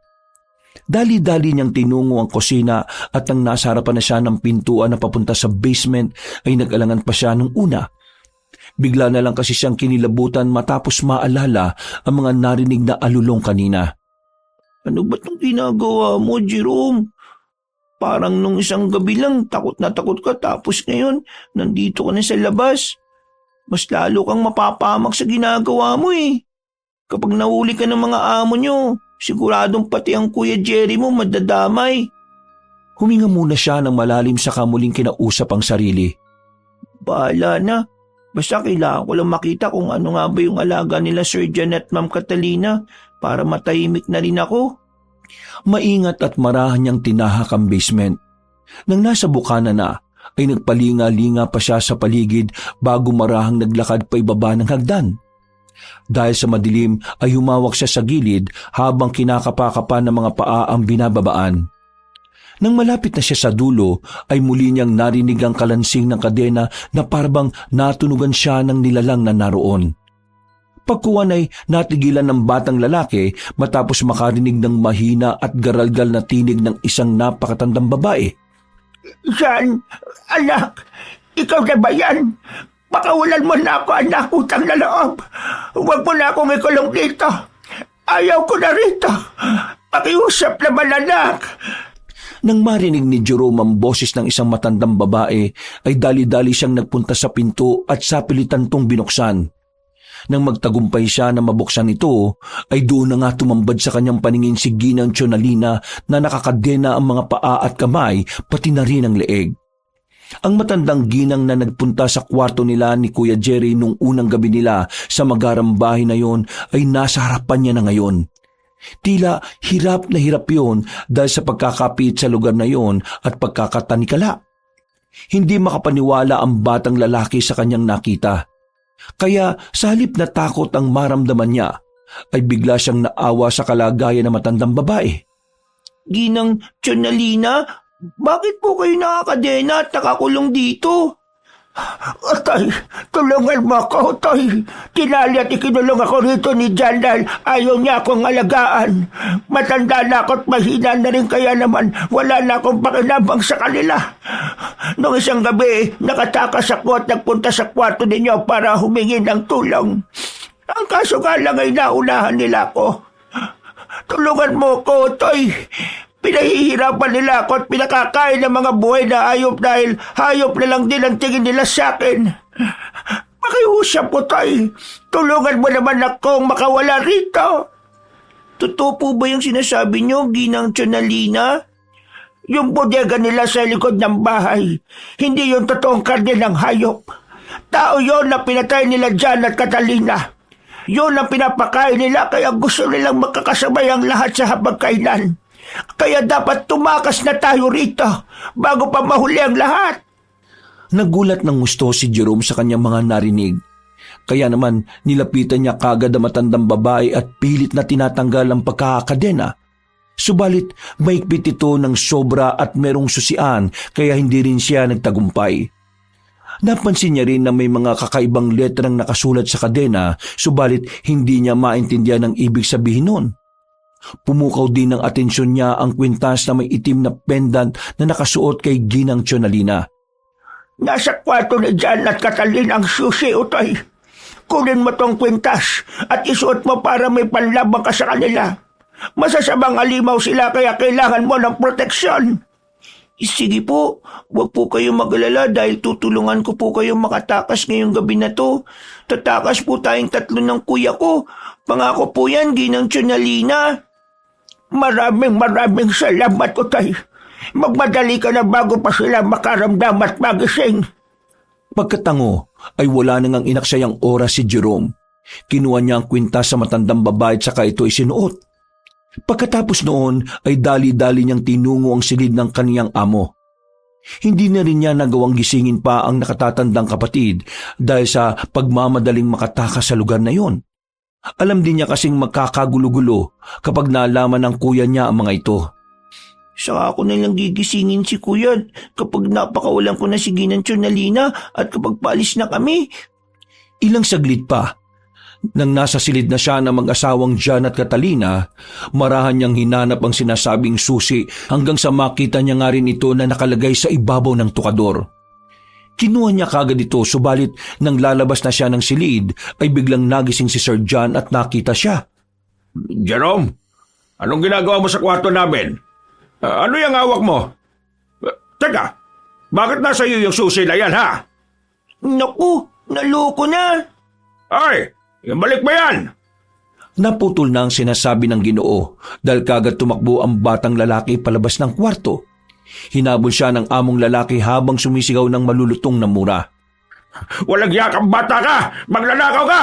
Dali-dali niyang tinungo ang kusina at nang nasa harapan na siya ng pintuan na papunta sa basement, ay nag-alangan pa siya nung una. Bigla na lang kasi siyang kinilabutan matapos maalala ang mga narinig na alulong kanina. Ano ba itong ginagawa mo, Jerome? Parang nung isang gabi lang takot na takot ka tapos ngayon nandito ka na sa labas. Mas lalo kang mapapahamak sa ginagawa mo Kapag nahuli ka ng mga amo nyo, siguradong pati ang Kuya Jerry mo madadamay. Huminga muna siya ng malalim sa kamuling kinausap ang sarili. Bahala na. Basta kailangan ko lang makita kung ano nga ba yung alaga nila Sir John at Ma'am Catalina para matahimik na rin ako. Maingat at marahan niyang tinahak ang basement. Nang nasa bukana na, ay nagpalinga-linga pa siya sa paligid bago marahang naglakad pa ibaba ng hagdan. Dahil sa madilim ay humawak siya sa gilid habang kinakapa-kapa ng mga paa ang binababaan. Nang malapit na siya sa dulo, ay muli niyang narinig ang kalansing ng kadena na parabang natunugan siya ng nilalang na naroon. Pagkuwan ay natigilan ng batang lalaki matapos makarinig ng mahina at garalgal na tinig ng isang napakatandang babae. San? Anak? Ikaw na ba yan? Pakawalan mo na ako, anak, utang na loob. Huwag mo na akong ikulong dito. Ayaw ko na rito. Pakiusap naman, anak. Nang marinig ni Jerome ang boses ng isang matandang babae, ay dali-dali siyang nagpunta sa pinto at sapilitan tong binuksan. Nang magtagumpay siya na mabuksan ito, ay doon na nga tumambad sa kanyang paningin si Ginang Chonalina na nakakadena ang mga paa at kamay, pati na rin ang leeg. Ang matandang ginang na nagpunta sa kwarto nila ni Kuya Jerry nung unang gabi nila sa magarang bahay na yon ay nasa harapan niya na ngayon. Tila hirap na hirap yon dahil sa pagkakapit sa lugar na yon at pagkakatanikala. Hindi makapaniwala ang batang lalaki sa kanyang nakita. Kaya sa halip na takot ang maramdaman niya, ay bigla siyang naawa sa kalagayan ng matandang babae. Ginang Chonalina, bakit po kayo nakakadena at nakakulong dito? Tay, tulungan mo ako, Tay. Tinali at ikinulong ako rito ni Jan dahil ayaw niya akong alagaan. Matanda na ako at mahina na rin, kaya naman wala na akong pakinabang sa kanila. Noong isang gabi, nakatakas ako at nagpunta sa kwarto ninyo para humingi ng tulong. Ang kaso nga lang ay naunahan nila ako. Tulungan mo ko, Tay. Pinahihirapan nila ako at pinakakain ng mga buhay na hayop dahil hayop na lang din ang tingin nila sa akin. Pakiusap po, Tay. Tulungan mo naman akong makawala rito. Totoo po ba yung sinasabi niyo, Ginang Chonalina? Yung bodega nila sa likod ng bahay, hindi yung totoong karne ng hayop. Tao yon na pinatay nila Jan at Catalina. Yun ang pinapakain nila, kaya gusto nilang makakasabay ang lahat sa hapagkainan. Kaya dapat tumakas na tayo rito bago pa mahuli ang lahat. Nagulat ng gusto si Jerome sa kanyang mga narinig. Kaya naman nilapitan niya kagad ang matandang babae at pilit na tinatanggal ang pagkakadena. Subalit maigpit ito ng sobra at merong susian, kaya hindi rin siya nagtagumpay. Napansin niya rin na may mga kakaibang letrang nakasulat sa kadena, subalit hindi niya maintindihan ang ibig sabihin nun. Pumukaw din ng atensyon niya ang kwintas na may itim na pendant na nakasuot kay Ginang Chonalina. Nasa kwarto ni Jan at Catalina ang susi, Utay. Kunin mo tong kwintas at isuot mo para may panlabang ka sa kanila. Masasamang alimaw sila, kaya kailangan mo ng proteksyon. Sige po, huwag po kayong mag-alala dahil tutulungan ko po kayong makatakas ngayong gabi na to. Tatakas po tayong 3 ng kuya ko. Pangako po yan, Ginang Chonalina. Maraming salamat, Utay. Magmadali ka na bago pa sila makaramdam at magising. Pagkatango ay wala nang ang inaksayang oras si Jerome. Kinuha niya ang kwintas sa matandang babae at saka ito isinuot. Pagkatapos noon ay dali-dali niyang tinungo ang silid ng kaniyang amo. Hindi na rin niya nagawang gisingin pa ang nakatatandang kapatid dahil sa pagmamadaling makatakas sa lugar na yon. Alam din niya kasing magkakagulo-gulo kapag nalaman ng kuya niya ang mga ito. Saka ako na lang gigisingin si kuya kapag napakawalan ko na si Ginang Chonalina at kapag paalis na kami. Ilang saglit pa, nang nasa silid na siya ng mag-asawang Jan at Catalina, marahan niyang hinanap ang sinasabing susi hanggang sa makita niya nga rin ito na nakalagay sa ibabaw ng tukador. Kinuha niya kagad ito, subalit nang lalabas na siya ng silid ay biglang nagising si Sir John at nakita siya. Jerome, anong ginagawa mo sa kwarto namin? Ano yung hawak mo? Teka, bakit nasa iyo yung susi na yan, ha? Naku, naloko na. Ay, balik mo yan! Naputol na ang sinasabi ng Ginoo dahil kagad tumakbo ang batang lalaki palabas ng kwarto. Hinabol siya ng among lalaki habang sumisigaw ng malulutong na mura. Walang yakang bata ka! Magnanakaw ka!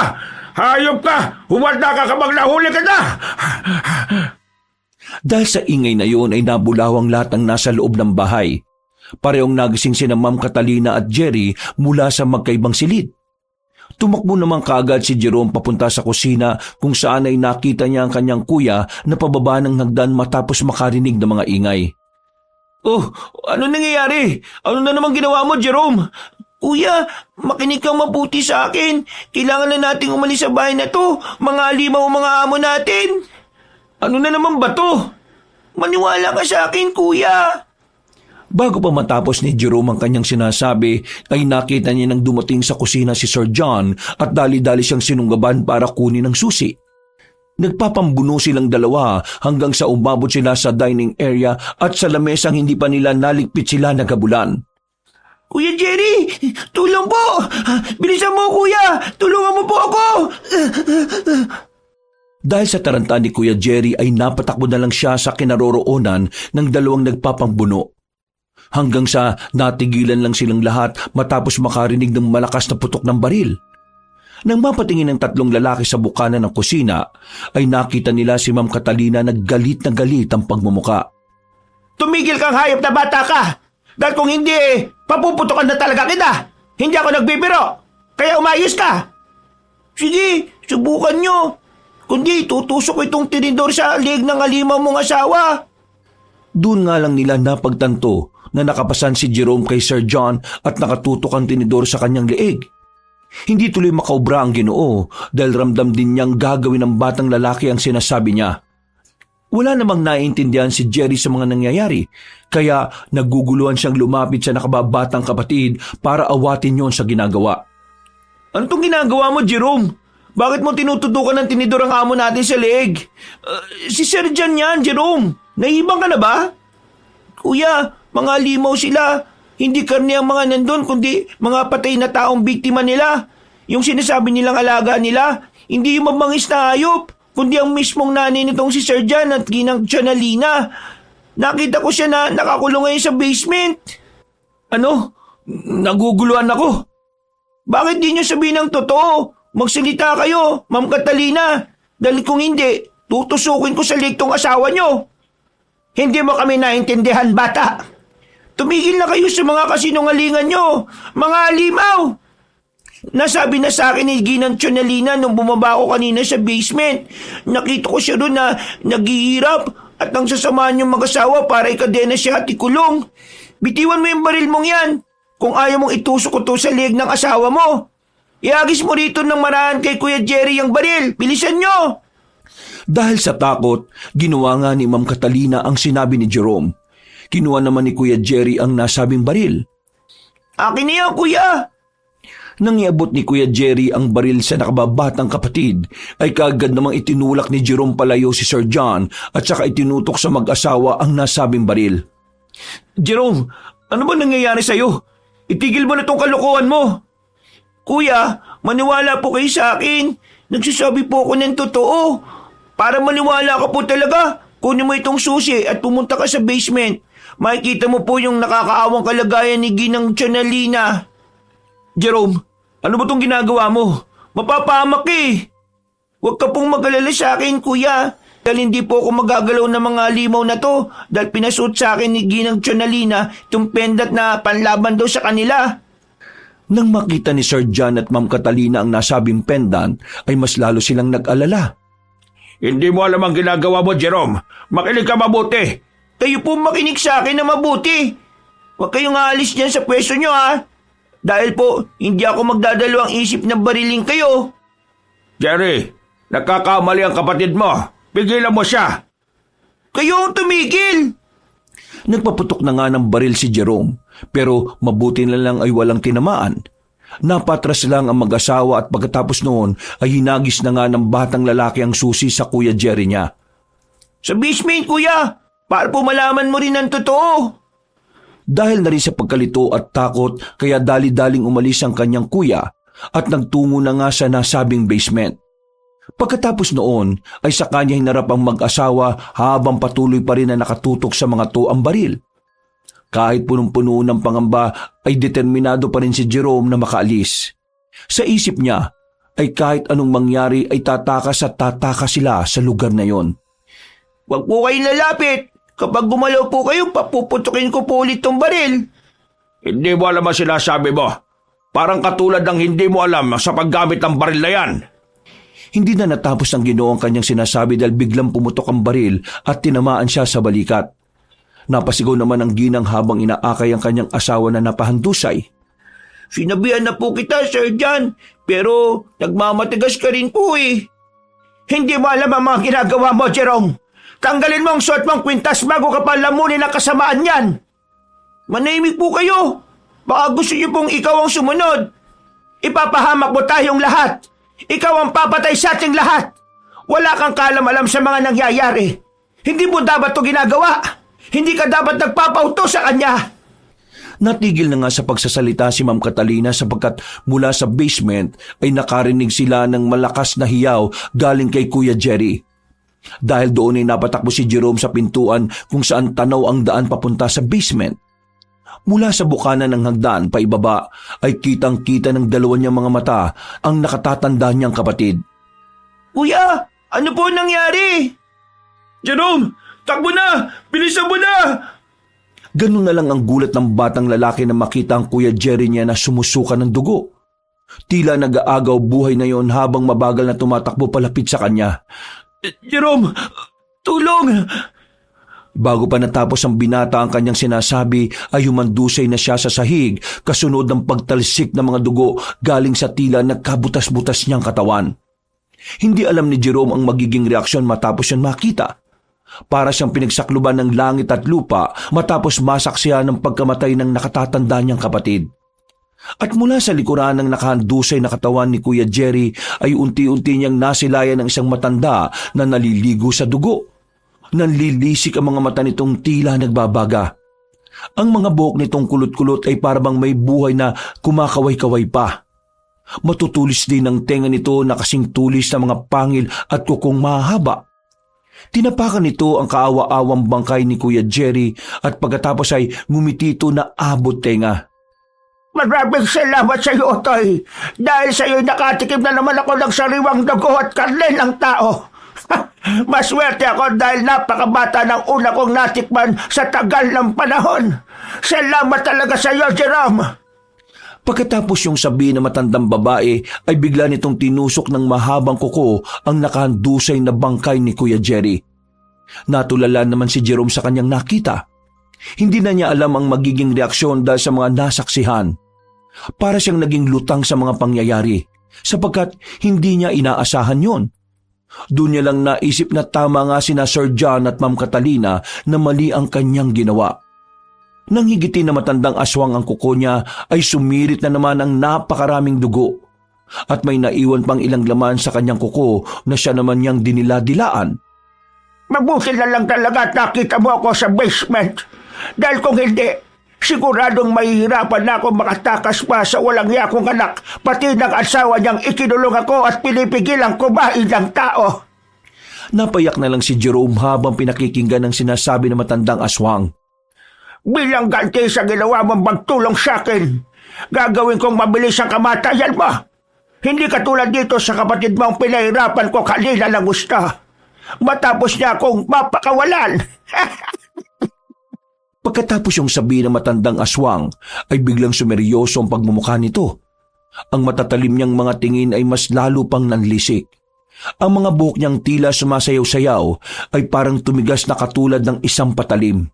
Hayop ka! Humarda ka kapag nahuli ka na! Dahil sa ingay na yun ay nabulawang lahat ng nasa loob ng bahay. Parehong nagising sina Ma'am Catalina at Jerry mula sa magkaibang silid. Tumakbo naman kaagad si Jerome papunta sa kusina kung saan ay nakita niya ang kanyang kuya na pababa ng hagdan matapos makarinig ng mga ingay. Oh, ano nangyayari? Ano na naman ginawa mo, Jerome? Kuya, makinig kang mabuti sa akin. Kailangan na nating umalis sa bahay na to. Mga alimaw mga amo natin. Ano na naman ba to? Maniwala ka sa akin, kuya. Bago pa matapos ni Jerome ang kanyang sinasabi, ay nakita niya nang dumating sa kusina si Sir John at dali-dali siyang sinunggaban para kunin ang susi. Nagpapambuno silang dalawa hanggang sa umabot sila sa dining area at sa lamesang hindi pa nila naligpit sila nagabulan. Kuya Jerry, tulong po! Bilisan mo, kuya! Tulungan mo po ako! Dahil sa taranta ni Kuya Jerry ay napatakbo na lang siya sa kinaroroonan ng dalawang nagpapambuno. Hanggang sa natigilan lang silang lahat matapos makarinig ng malakas na putok ng baril. Nang mapatingin ng tatlong lalaki sa bukana ng kusina, ay nakita nila si Ma'am Catalina na galit ang pagmumuka. Tumigil kang hayop na bata ka! Dahil kung hindi, papuputokan na talaga kita! Hindi ako nagbibiro! Kaya umayos ka! Sige, subukan nyo! Kundi tutusok ko itong tinidor sa liig ng alimaw mong asawa! Doon nga lang nila napagtanto na nakapasan si Jerome kay Sir John at nakatutok ang tinidor sa kanyang leeg. Hindi tuloy makaubra ang Ginoo dahil ramdam din niyang gagawin ng batang lalaki ang sinasabi niya. Wala namang naiintindihan si Jerry sa mga nangyayari, kaya naguguluhan siyang lumapit sa nakababatang kapatid para awatin yon sa ginagawa. Ano tong ginagawa mo, Jerome? Bakit mo tinututukan ng tinidor ang amo natin sa leeg? Si Sir John yan, Jerome. Nahibang ka na ba? Kuya, mga limaw sila. Hindi karne ang mga nandun, kundi mga patay na taong biktima nila. Yung sinasabi nilang alaga nila, hindi yung mabangis na hayop, kundi ang mismong nanay nitong si Sir John at ginang Chanalina. Nakita ko siya na nakakulong ngayon sa basement. Ano? Naguguluhan ako. Bakit di niyo sabihin ng totoo? Magsalita kayo, Ma'am Catalina. Dahil kung hindi, tutusukin ko sa liktong asawa niyo. Hindi mo kami naintindihan, bata. Tumigil na kayo sa mga kasinungalingan nyo, mga alimaw! Nasabi na sa akin ni Ginang Chonalina nung bumaba ako kanina sa basement. Nakita ko siya doon na naghihirap at nang sasamahan yung mag-asawa para ikadena siya at ikulong. Bitiwan mo yung baril mong yan kung ayaw mong itusok ko to sa liig ng asawa mo. Iagis mo rito ng marahan kay Kuya Jerry ang baril. Bilisan nyo! Dahil sa takot, ginawa nga ni Ma'am Catalina ang sinabi ni Jerome. Kinuha naman ni Kuya Jerry ang nasabing baril. Akin na yan, kuya! Nang iabot ni Kuya Jerry ang baril sa nakababatang kapatid, ay kaagad namang itinulak ni Jerome palayo si Sir John at saka itinutok sa mag-asawa ang nasabing baril. Jerome, ano ba nangyayari sa'yo? Itigil mo na tong kalokohan mo! Kuya, maniwala po kayo sa akin. Nagsasabi po ako ng totoo. Para maniwala ka po talaga, kunin mo itong susi at pumunta ka sa basement. Makikita mo po yung nakakaawang kalagayan ni Ginang Chanalina. Jerome, ano ba itong ginagawa mo? Mapapahamak eh. Huwag ka pong mag-alala sa akin, kuya. Dahil hindi po ako magagalaw ng mga limaw na to dahil pinasuot sa akin ni Ginang Chanalina itong pendat na panlaban daw sa kanila. Nang makita ni Sir John at Ma'am Catalina ang nasabing pendant, ay mas lalo silang nag-alala. Hindi mo alam ang ginagawa mo, Jerome. Makinig ka mabuti. Kayo po makinig sa akin na mabuti. Huwag kayong aalis dyan sa pwesto nyo, ha? Dahil po, hindi ako magdadalawang isip na bariling kayo. Jerry, nagkakamali ang kapatid mo. Pigilan mo siya. Kayo ang tumigil. Nagpaputok na nga ng baril si Jerome, pero mabuti na lang ay walang tinamaan. Napatras lang ang mag-asawa at pagkatapos noon ay hinagis na nga ng batang lalaki ang susi sa Kuya Jerry niya. Sa basement, kuya, para po malaman mo rin ang totoo. Dahil na rin sa pagkalito at takot, kaya dali-daling umalis ang kanyang kuya at nagtungo na nga sa nasabing basement. Pagkatapos noon ay sa kanya hinarap ang mag-asawa habang patuloy pa rin na nakatutok sa mga to ang baril. Kahit punong-puno ng pangamba ay determinado pa rin si Jerome na makaalis. Sa isip niya ay kahit anong mangyari ay tatakas at tatakas sila sa lugar na yon. Huwag po kayong lalapit. Kapag gumalaw po kayo, papuputukin ko po ulit tong baril. Hindi mo alam ang sinasabi mo. Parang katulad ng hindi mo alam sa paggamit ng baril na yan. Hindi na natapos ang Ginoo ang kanyang sinasabi dahil biglang pumutok ang baril at tinamaan siya sa balikat. Napasigaw naman ang ginang habang inaakay ang kanyang asawa na napahandusay. Sinabihan na po kita, Sir John, pero nagmamatigas ka rin po eh. Hindi mo alam ang mga ginagawa mo, Jerome. Tanggalin mo ang suot mong kwintas bago ka pa lamunin ang kasamaan yan. Manahimik po kayo. Baka gusto niyo pong ikaw ang sumunod. Ipapahamak mo tayong lahat. Ikaw ang papatay sa ating lahat. Wala kang kaalam-alam sa mga nangyayari. Hindi mo dapat to ginagawa. Hindi ka dapat nagpapauto sa kanya. Natigil na nga sa pagsasalita si Ma'am Catalina sapagkat mula sa basement ay nakarinig sila ng malakas na hiyaw galing kay Kuya Jerry. Dahil doon ay napatakbo si Jerome sa pintuan kung saan tanaw ang daan papunta sa basement. Mula sa bukana ng hagdan paibaba ay kitang-kita ng dalawa niyang mga mata ang nakatatanda niyang kapatid. Kuya, ano po nangyari? Jerome, takbo na! Bilisan mo na! Ganun na lang ang gulat ng batang lalaki na makita ang Kuya Jerry niya na sumusuka ng dugo. Tila nag-aagaw buhay na yon habang mabagal na tumatakbo palapit sa kanya. Jerome, tulong! Bago pa natapos ang binata ang kanyang sinasabi ay humandusay na siya sa sahig kasunod ng pagtalsik ng mga dugo galing sa tila nagkabutas-butas niyang katawan. Hindi alam ni Jerome ang magiging reaksyon matapos yan makita. Para siyang pinagsakluban ng langit at lupa matapos masaksihan ng pagkamatay ng nakatatanda niyang kapatid. At mula sa likuran ng nakahandusay na katawan ni Kuya Jerry ay unti-unti niyang nasilayan ng isang matanda na naliligo sa dugo. Nanlilisik ang mga mata nitong tila nagbabaga. Ang mga buhok nitong kulot-kulot ay parabang may buhay na kumakaway-kaway pa. Matutulis din ang tenga nito na kasing tulis ng mga pangil at kukong mahaba. Tinapakan nito ang kaawa-awang bangkay ni Kuya Jerry at pagkatapos ay ngumitito na abot tenga. Maraming salamat sa iyo, Otoy. Dahil sa iyo nakatikim na naman ako ng sariwang dugo at karne ng tao. Maswerte ako dahil napakabata ng una kong natikman sa tagal ng panahon. Salamat talaga sa iyo, Jerome. Pagkatapos yung sabi na matandang babae ay bigla nitong tinusok ng mahabang kuko ang nakahandusay na bangkay ni Kuya Jerry. Natulala naman si Jerome sa kanyang nakita. Hindi na niya alam ang magiging reaksyon dahil sa mga nasaksihan. Para siyang naging lutang sa mga pangyayari sapagkat hindi niya inaasahan yon. Doon niya lang naisip na tama nga sina Sir John at Ma'am Catalina na mali ang kanyang ginawa. Nang higitin na matandang aswang ang kuko niya ay sumirit na naman ang napakaraming dugo at may naiwan pang ilang laman sa kanyang kuko na siya naman niyang dinila-dilaan. Mabuti na lang talaga at nakita mo ako sa basement. Dahil kung hindi, siguradong mahihirapan na ako makatakas pa sa walang yakong anak, pati ng asawa niyang ikinulong ako at pinipigilang kumain ng tao. Napayak na lang si Jerome habang pinakikinggan ang sinasabi ng matandang aswang. Bilang ganti sa ginawa mong magtulong sa akin, gagawin kong mabilis ang kamatayan mo. Hindi katulad dito sa kapatid mong pinahirapan ko kanina ng gusto. Matapos niya akong mapakawalan. Pagkatapos yung sabi ng matandang aswang ay biglang sumeryoso ang pagmumukha nito. Ang matatalim niyang mga tingin ay mas lalo pang nanlisik. Ang mga buhok niyang tila sumasayaw-sayaw ay parang tumigas na katulad ng isang patalim.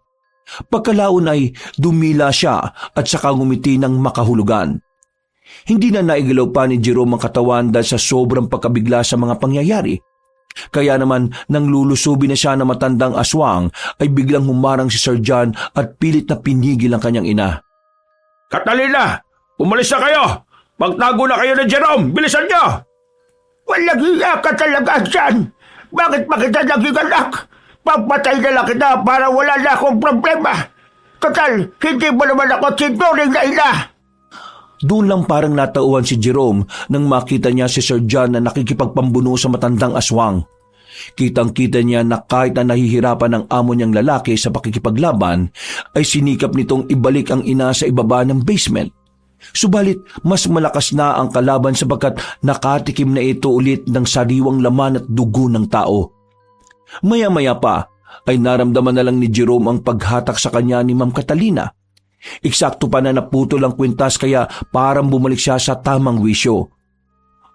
Pagkalaon ay dumila siya at saka ngumiti ng makahulugan. Hindi na naigilaw pa ni Jerome ang katawan dahil sa sobrang pagkabigla sa mga pangyayari. Kaya naman nang lulusubi na siya ng matandang aswang ay biglang humarang si Sir John at pilit na pinigil ang kanyang ina. Catalina, umalis na kayo! Magtago na kayo ni Jerome! Bilisan niyo! Walang hiya ka talaga dyan. Bakit pa kita naging anak? Papatay na lang kita para wala na akong problema. Total, hindi mo naman ako sinuring na ina. Doon lang parang natauhan si Jerome nang makita niya si Sir John na nakikipagpambuno sa matandang aswang. Kitang-kita niya na kahit na nahihirapan ang amo niyang lalaki sa pakikipaglaban, ay sinikap nitong ibalik ang ina sa ibaba ng basement. Subalit mas malakas na ang kalaban sapagkat nakatikim na ito ulit ng sariwang laman at dugo ng tao. Maya-maya pa ay naramdaman na lang ni Jerome ang paghatak sa kanya ni Ma'am Catalina. Eksakto pa na naputol ang kwintas kaya parang bumalik siya sa tamang wisyo.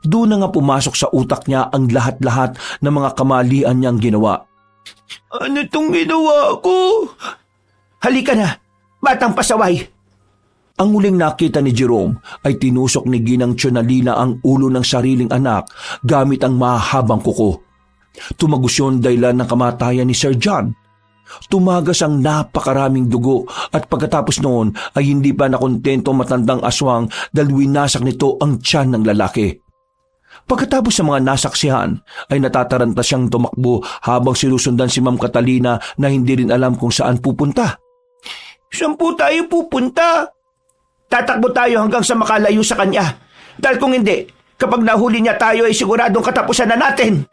Doon na nga pumasok sa utak niya ang lahat-lahat ng mga kamalian niyang ginawa. Ano itong ginawa ko? Halika na, batang pasaway. Ang huling nakita ni Jerome ay tinusok ni Ginang Tsionalina ang ulo ng sariling anak gamit ang mahabang kuko. Tumagos yun dahilan ng kamatayan ni Sir John. Tumagas ang napakaraming dugo at pagkatapos noon ay hindi pa nakontento ang matandang aswang dahil winasak nito ang tiyan ng lalaki. Pagkatapos sa mga nasaksihan, ay natataranta siyang tumakbo habang sinusundan si Ma'am Catalina na hindi rin alam kung saan pupunta. Saan po tayo pupunta? Tatakbo tayo hanggang sa makalayo sa kanya. Dahil kung hindi, kapag nahuli niya tayo ay siguradong katapusan na natin.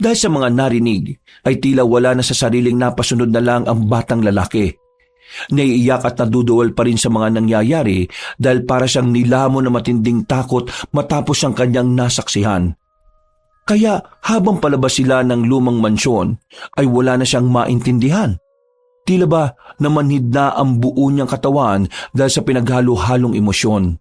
Dahil sa mga narinig, ay tila wala na sa sariling napasunod na lang ang batang lalaki. Naiiyak at naduduwal pa rin sa mga nangyayari dahil para siyang nilamon na matinding takot matapos ang kanyang nasaksihan. Kaya habang palabas sila ng lumang mansyon ay wala na siyang maintindihan. Tila ba namanhid na ang buo niyang katawan dahil sa pinaghalo-halong emosyon.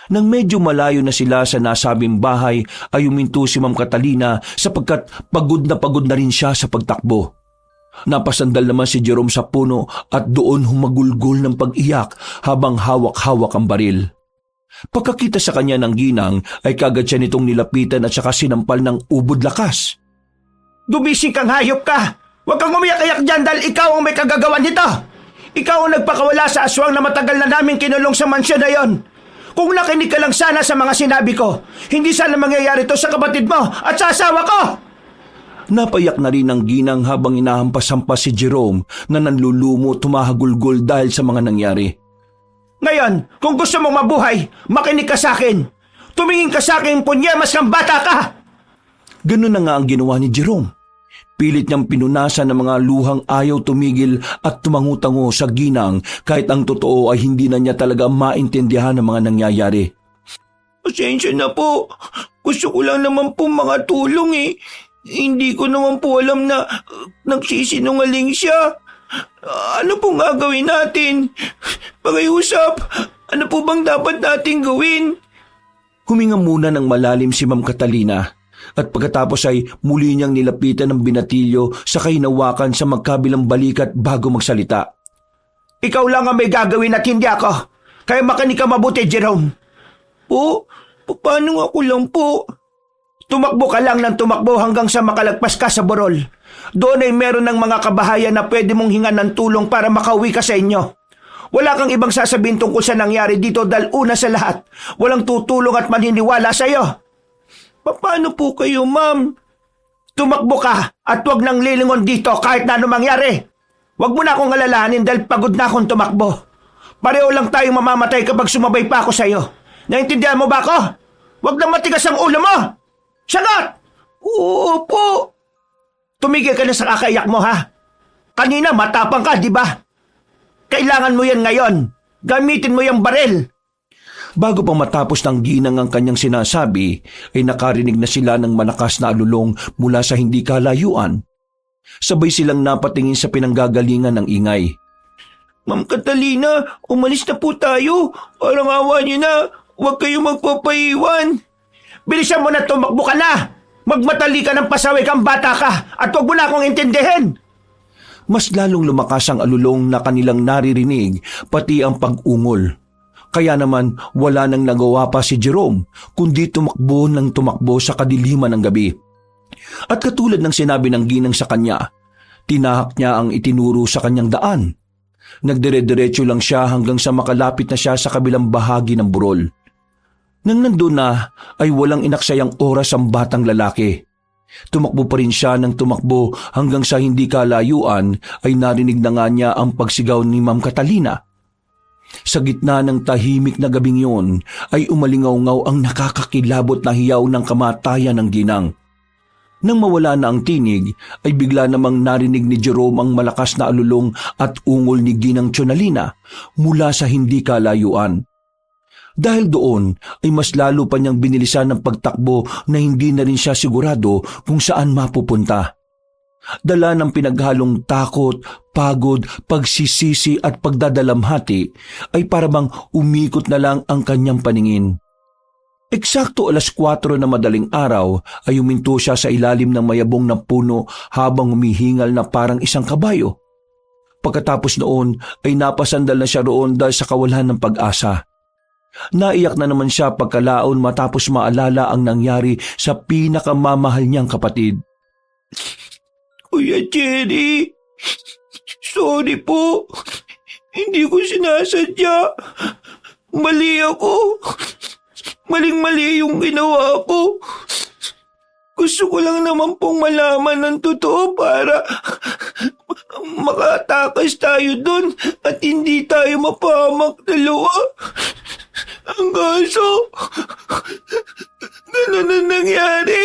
Nang medyo malayo na sila sa nasabing bahay ay huminto si Ma'am Catalina sapagkat pagod na rin siya sa pagtakbo. Napasandal naman si Jerome sa puno at doon humagulgol ng pag-iyak habang hawak-hawak ang baril. Pagkakita sa kanya ng ginang ay kagad siya nitong nilapitan at saka sinampal ng ubod lakas. Gumising kang hayop ka! Huwag kang umiyak-iyak dyan dahil ikaw ang may kagagawan nito! Ikaw ang nagpakawala sa aswang na matagal na namin kinulong sa mansyon na yon. Kung nakinig ka lang sana sa mga sinabi ko, hindi sana mangyayari to sa kapatid mo at sa asawa ko! Napayak na rin ang ginang habang inahampas-hampas si Jerome na nanlulumo tumahagulgol dahil sa mga nangyari. Ngayon, kung gusto mong mabuhay, makinig ka sa akin. Tumingin ka sa akin, punyemas kang bata ka! Ganun na nga ang ginawa ni Jerome. Pilit niyang pinunasan ng mga luhang ayaw tumigil at tumangutango sa ginang kahit ang totoo ay hindi na niya talaga maintindihan ang mga nangyayari. Pasensya na po. Gusto ko lang naman po mga tulong eh. Hindi ko naman po alam na nagsisinungaling siya. Ano pong gagawin natin? Pakiusap, ano po bang dapat nating gawin? Huminga muna ng malalim si Ma'am Catalina at pagkatapos ay muli niyang nilapitan ng binatilyo sa hinawakan sa magkabilang balikat bago magsalita. Ikaw lang ang may gagawin at hindi ako. Kaya makinig ka mabuti, Jerome. Po, paano ako lang po? Tumakbo ka lang ng tumakbo hanggang sa makalagpas ka sa burol. Doon ay meron ng mga kabahayan na pwede mong hingan ng tulong para makauwi ka sa inyo. Wala kang ibang sasabihin tungkol sa nangyari dito dahil una sa lahat, walang tutulong at maniniwala sa iyo. Paano po kayo, ma'am? Tumakbo ka at huwag nang lilingon dito kahit na ano mangyari. Huwag mo na akong alalahanin dahil pagod na akong tumakbo. Pareho lang tayong mamamatay kapag sumabay pa ako sa iyo. Naintindihan mo ba ako? Huwag nang matigas ang ulo mo! Sagot! Oo po. Tumigil ka na sa kakaiyak mo, ha? Kanina matapang ka, di ba? Kailangan mo yan ngayon. Gamitin mo yung baril. Bago pa matapos ng ginang ang kanyang sinasabi, ay nakarinig na sila ng malakas na alulong mula sa hindi kalayuan. Sabay silang napatingin sa pinanggagalingan ng ingay. Ma'am Catalina, umalis na po tayo. Parang awa niyo na. Huwag kayong magpapaiwan. Bilisan mo na, tumakbo ka na! Magmatali ka ng pasaway kang bata ka at huwag mo na akong intindihin! Mas lalong lumakas ang alulong na kanilang naririnig pati ang pag-ungol. Kaya naman wala nang nagawa pa si Jerome kundi tumakbo ng tumakbo sa kadiliman ng gabi. At katulad ng sinabi ng ginang sa kanya, tinahak niya ang itinuro sa kanyang daan. Nagdire-diretso lang siya hanggang sa makalapit na siya sa kabilang bahagi ng burol. Nang nandun na ay walang inaksayang oras ang batang lalaki. Tumakbo pa rin siya ng tumakbo hanggang sa hindi kalayuan ay narinig na nga niya ang pagsigaw ni Ma'am Catalina. Sa gitna ng tahimik na gabing yun ay umalingaw-ngaw ang nakakakilabot na hiyaw ng kamatayan ng ginang. Nang mawala na ang tinig ay bigla namang narinig ni Jerome ang malakas na alulong at ungol ni Ginang Chonalina mula sa hindi kalayuan. Dahil doon ay mas lalo pa niyang binilisan ng pagtakbo na hindi na rin siya sigurado kung saan mapupunta. Dala ng pinaghalong takot, pagod, pagsisisi at pagdadalamhati ay parabang umikot na lang ang kanyang paningin. Eksakto 4:00 na madaling araw ay huminto siya sa ilalim ng mayabong na puno habang humihingal na parang isang kabayo. Pagkatapos noon ay napasandal na siya roon dahil sa kawalan ng pag-asa. Naiyak na naman siya pagkalaon matapos maalala ang nangyari sa pinakamamahal niyang kapatid. Kuya Jerry, sorry po. Hindi ko sinasadya. Mali ako. Maling-mali yung ginawa ko. Gusto ko lang naman pong malaman ng totoo para makatakas tayo dun at hindi tayo mapahamak dalawa. Ang kaso, ganun ang nangyari.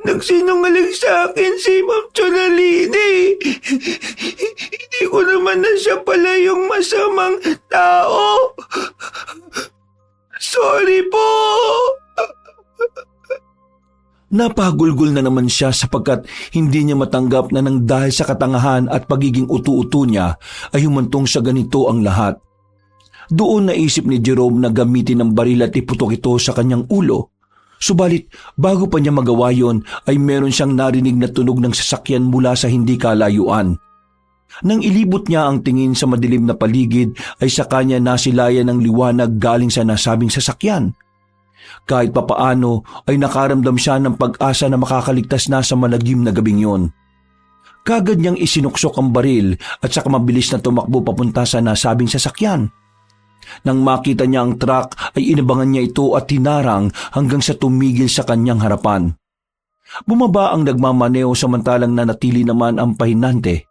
Nagsinungaling sa akin si Ma'am Chonalini. Hindi ko naman na siya pala yung masamang tao. Sorry po. Napagulgol na naman siya sapagkat hindi niya matanggap na nang dahil sa katangahan at pagiging utu-utu niya ay humantong sa ganito ang lahat. Doon naisip ni Jerome na gamitin ang baril at iputok ito sa kanyang ulo. Subalit bago pa niya magawa yon ay meron siyang narinig na tunog ng sasakyan mula sa hindi kalayuan. Nang ilibot niya ang tingin sa madilim na paligid ay sa kanya nasilayan ng liwanag galing sa nasabing sasakyan. Kahit papaano ay nakaramdam siya ng pag-asa na makakaligtas na sa malagim na gabing yon. Kagad niyang isinuksok ang baril at saka mabilis na tumakbo papunta sa nasabing sasakyan. Nang makita niya ang truck ay inabangan niya ito at tinarang hanggang sa tumigil sa kanyang harapan. Bumaba ang nagmamaneo samantalang nanatili naman ang pahinante.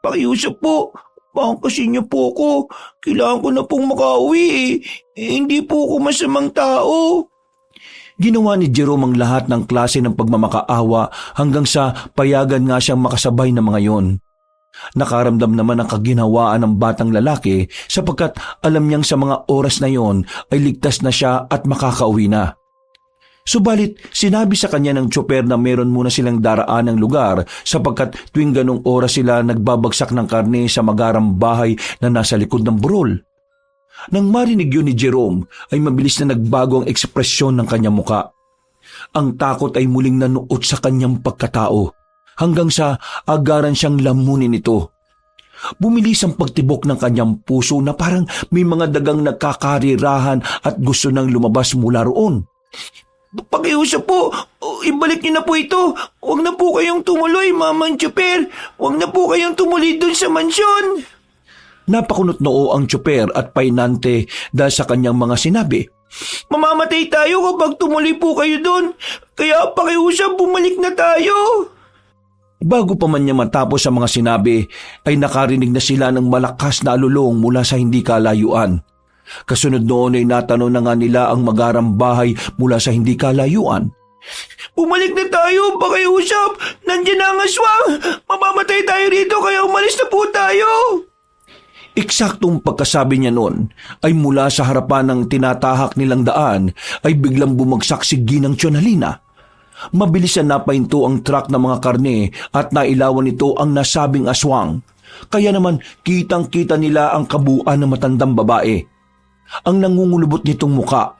Pakiusap po. Pangkasin niyo po ko. Kailangan ko na pong makauwi eh. Hindi po ako masamang tao. Ginawa ni Jerome ang lahat ng klase ng pagmamakaawa hanggang sa payagan nga siyang makasabay ng mga yon. Nakaramdam naman ang kaginhawaan ng batang lalaki sapagkat alam niyang sa mga oras na yon ay ligtas na siya at makakauwi na. Subalit sinabi sa kanya ng tsoper na meron muna silang daraan ng lugar sapagkat tuwing ganong oras sila nagbabagsak ng karne sa magarang bahay na nasa likod ng burol. Nang marinig yun ni Jerome ay mabilis na nagbago ang ekspresyon ng kanyang muka. Ang takot ay muling nanuot sa kanyang pagkatao hanggang sa agaran siyang lamunin ito. Bumilis ang pagtibok ng kanyang puso na parang may mga dagang nagkakarirahan at gusto nang lumabas mula roon. Pakiusap po, ibalik niyo na po ito. Huwag na po kayong tumuloy, Mamang Tsuper. Huwag na po kayong tumuloy dun sa mansyon. Napakunot noo ang tsoper at painante dahil sa kanyang mga sinabi. Mamamatay tayo kapag tumuloy po kayo dun. Kaya pakiusap, bumalik na tayo. Bago pa man niya matapos ang mga sinabi, ay nakarinig na sila ng malakas na alulong mula sa hindi kalayuan. Kasunod noon ay natanong na nga nila ang magarang bahay mula sa hindi kalayuan. Bumalik na tayo, pakiusap. Nandiyan na ang aswang. Mamamatay tayo rito kaya umalis na po tayo. Eksaktong pagkasabi niya noon ay mula sa harapan ng tinatahak nilang daan ay biglang bumagsak si Ginang Chonalina. Mabilis na napahinto ang truck ng mga karne at nailawan nito ang nasabing aswang. Kaya naman kitang-kita nila ang kabuuan ng matandang babae. Ang nangungulubot nitong muka,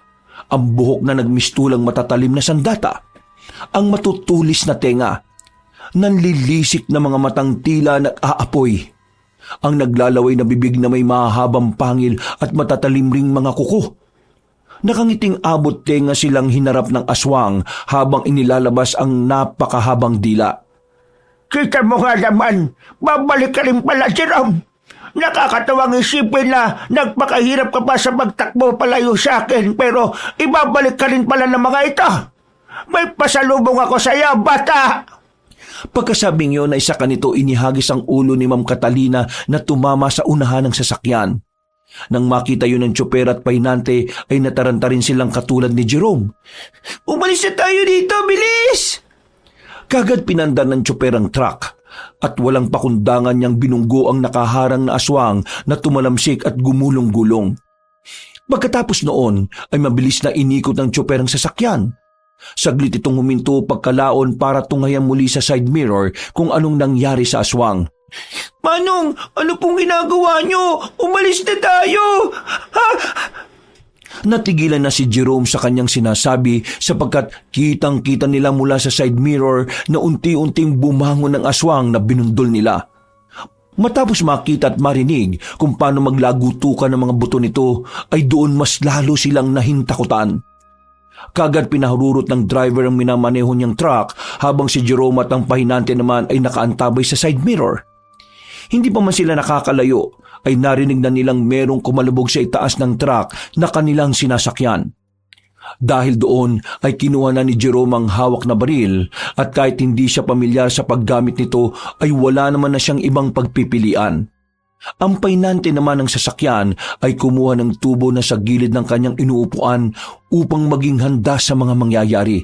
ang buhok na nagmistulang matatalim na sandata, ang matutulis na tenga, nanlilisik na mga matang tila nag-aapoy, ang naglalaway na bibig na may mahahabang pangil at matatalim ring mga kuko. Nakangiting abot tenga silang hinarap ng aswang habang inilalabas ang napakahabang dila. Kita mo nga naman, babalik ka rin pala, Jerome. Nakakatawang isipin na nagpakahirap ka pa sa magtakbo palayo sa akin pero ibabalik ka rin pala ng mga ito. May pasalubong ako sa iyo, bata! Pagkasabing yon ay sa kanito inihagis ang ulo ni Ma'am Catalina na tumama sa unahan ng sasakyan. Nang makita yun ng tsoper at pahinante ay nataranta rin silang katulad ni Jerome. Umalis na tayo dito, bilis! Kagad pinandan ng tsoper ang truck at walang pakundangan niyang binunggo ang nakaharang na aswang na tumalamsik at gumulong-gulong. Pagkatapos noon ay mabilis na inikot ng tsoper ang sasakyan. Saglit itong huminto pagkalaon para tungayan muli sa side mirror kung anong nangyari sa aswang. Manong, ano pong ginagawa niyo? Umalis na tayo! Ha? Natigilan na si Jerome sa kanyang sinasabi sapagkat kitang-kita nila mula sa side mirror na unti-unting bumangon ng aswang na binundol nila. Matapos makita at marinig kung paano maglagutukan ng mga buto nito ay doon mas lalo silang nahintakutan. Kagad pinahururot ng driver ang minamaneho niyang truck habang si Jerome at ang pahinante naman ay nakaantabay sa side mirror. Hindi pa man sila nakakalayo ay narinig na nilang merong kumalubog sa itaas ng truck na kanilang sinasakyan. Dahil doon ay kinuha na ni Jerome ang hawak na baril at kahit hindi siya pamilyar sa paggamit nito ay wala naman na siyang ibang pagpipilian. Ang painante naman ng sasakyan ay kumuha ng tubo na sa gilid ng kanyang inuupuan upang maging handa sa mga mangyayari.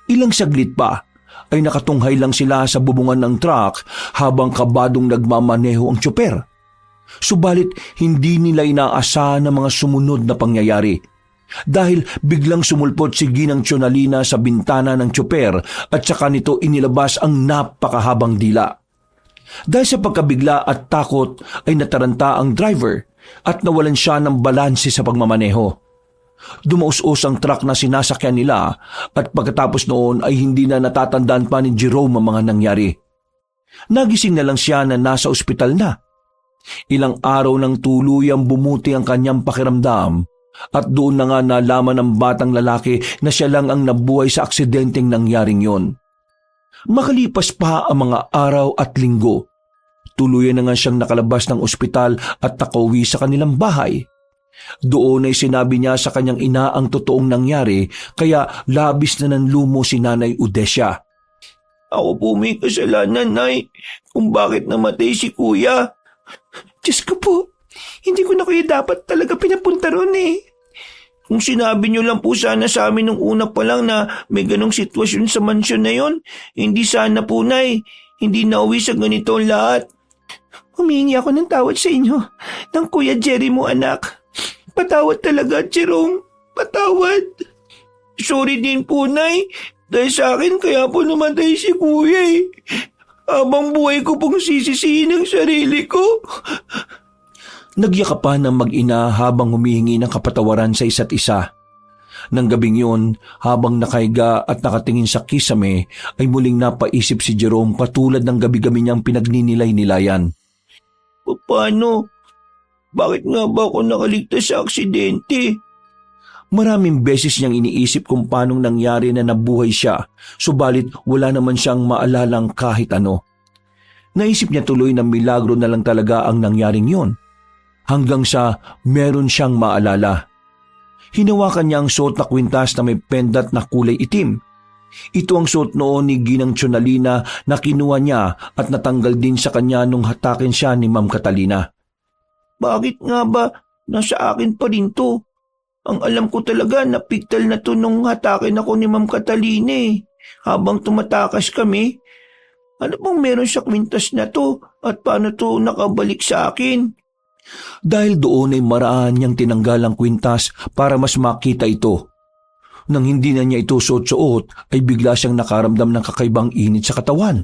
Ilang saglit pa ay nakatunghay lang sila sa bubungan ng truck habang kabadong nagmamaneho ang tsoper. Subalit hindi nila inaasahan ang mga sumunod na pangyayari. Dahil biglang sumulpot si Ginang Tsionalina sa bintana ng tsoper at saka nito inilabas ang napakahabang dila. Dahil sa pagkabigla at takot ay nataranta ang driver at nawalan siya ng balanse sa pagmamaneho. Dumaus-us ang truck na sinasakyan nila at pagkatapos noon ay hindi na natatandaan pa ni Jerome ang mga nangyari. Nagising na lang siya na nasa ospital na. Ilang araw nang tuluyang bumuti ang kanyang pakiramdam at doon na nga nalaman ng batang lalaki na siya lang ang nabuhay sa aksidenteng nangyaring yon. Makalipas pa ang mga araw at linggo, tuluyan na nga siyang nakalabas ng ospital at nakauwi sa kanilang bahay. Doon ay sinabi niya sa kanyang ina ang totoong nangyari kaya labis na nanlumo si Nanay Odesya. Ako po may kasalanan, Nay, kung bakit namatay si Kuya. Diyos ko po, hindi ko na kayo dapat talaga pinapunta ron eh. Kung sinabi niyo lang po sana sa amin nung una pa lang na may ganong sitwasyon sa mansyon na yon, hindi sana po, Nay, hindi nauwi sa ganito ang lahat. Humingi ako ng tawad sa inyo, ng Kuya Jerry mo, anak. Patawad talaga, Jerome. Patawad. Sorry din po, Nay. Dahil sa akin, kaya po namatay si Kuya eh. Habang buhay ko pong sisisihin ang sarili ko. Nagyakapan ng mag-ina habang humihingi ng kapatawaran sa isa't isa. Nang gabing yun, habang nakahiga at nakatingin sa kisame, ay muling napaisip si Jerome katulad ng gabi-gabi niyang pinagninilay-nilayan. Paano? Bakit nga ba ako nakaligtas sa aksidente? Maraming beses niyang iniisip kung paanong nangyari na nabuhay siya, subalit wala naman siyang maalalang kahit ano. Naisip niya tuloy na milagro na lang talaga ang nangyaring yon. Hanggang sa meron siyang maalala. Hinawakan niya ang suot na kwintas na may pendat na kulay itim. Ito ang suot noon ni Ginang Tsionalina na kinuha niya at natanggal din sa kanya nung hatakin siya ni Ma'am Catalina. Bakit nga ba nasa akin pa rin to? Ang alam ko talaga na piktal na to nung hatakin ako ni Ma'am Catalina eh. Habang tumatakas kami, ano bang meron sa kwintas na to at paano to nakabalik sa akin? Dahil doon ay maraan niyang tinanggal ang kwintas para mas makita ito. Nang hindi na niya ito suot-suot ay bigla siyang nakaramdam ng kakaibang init sa katawan.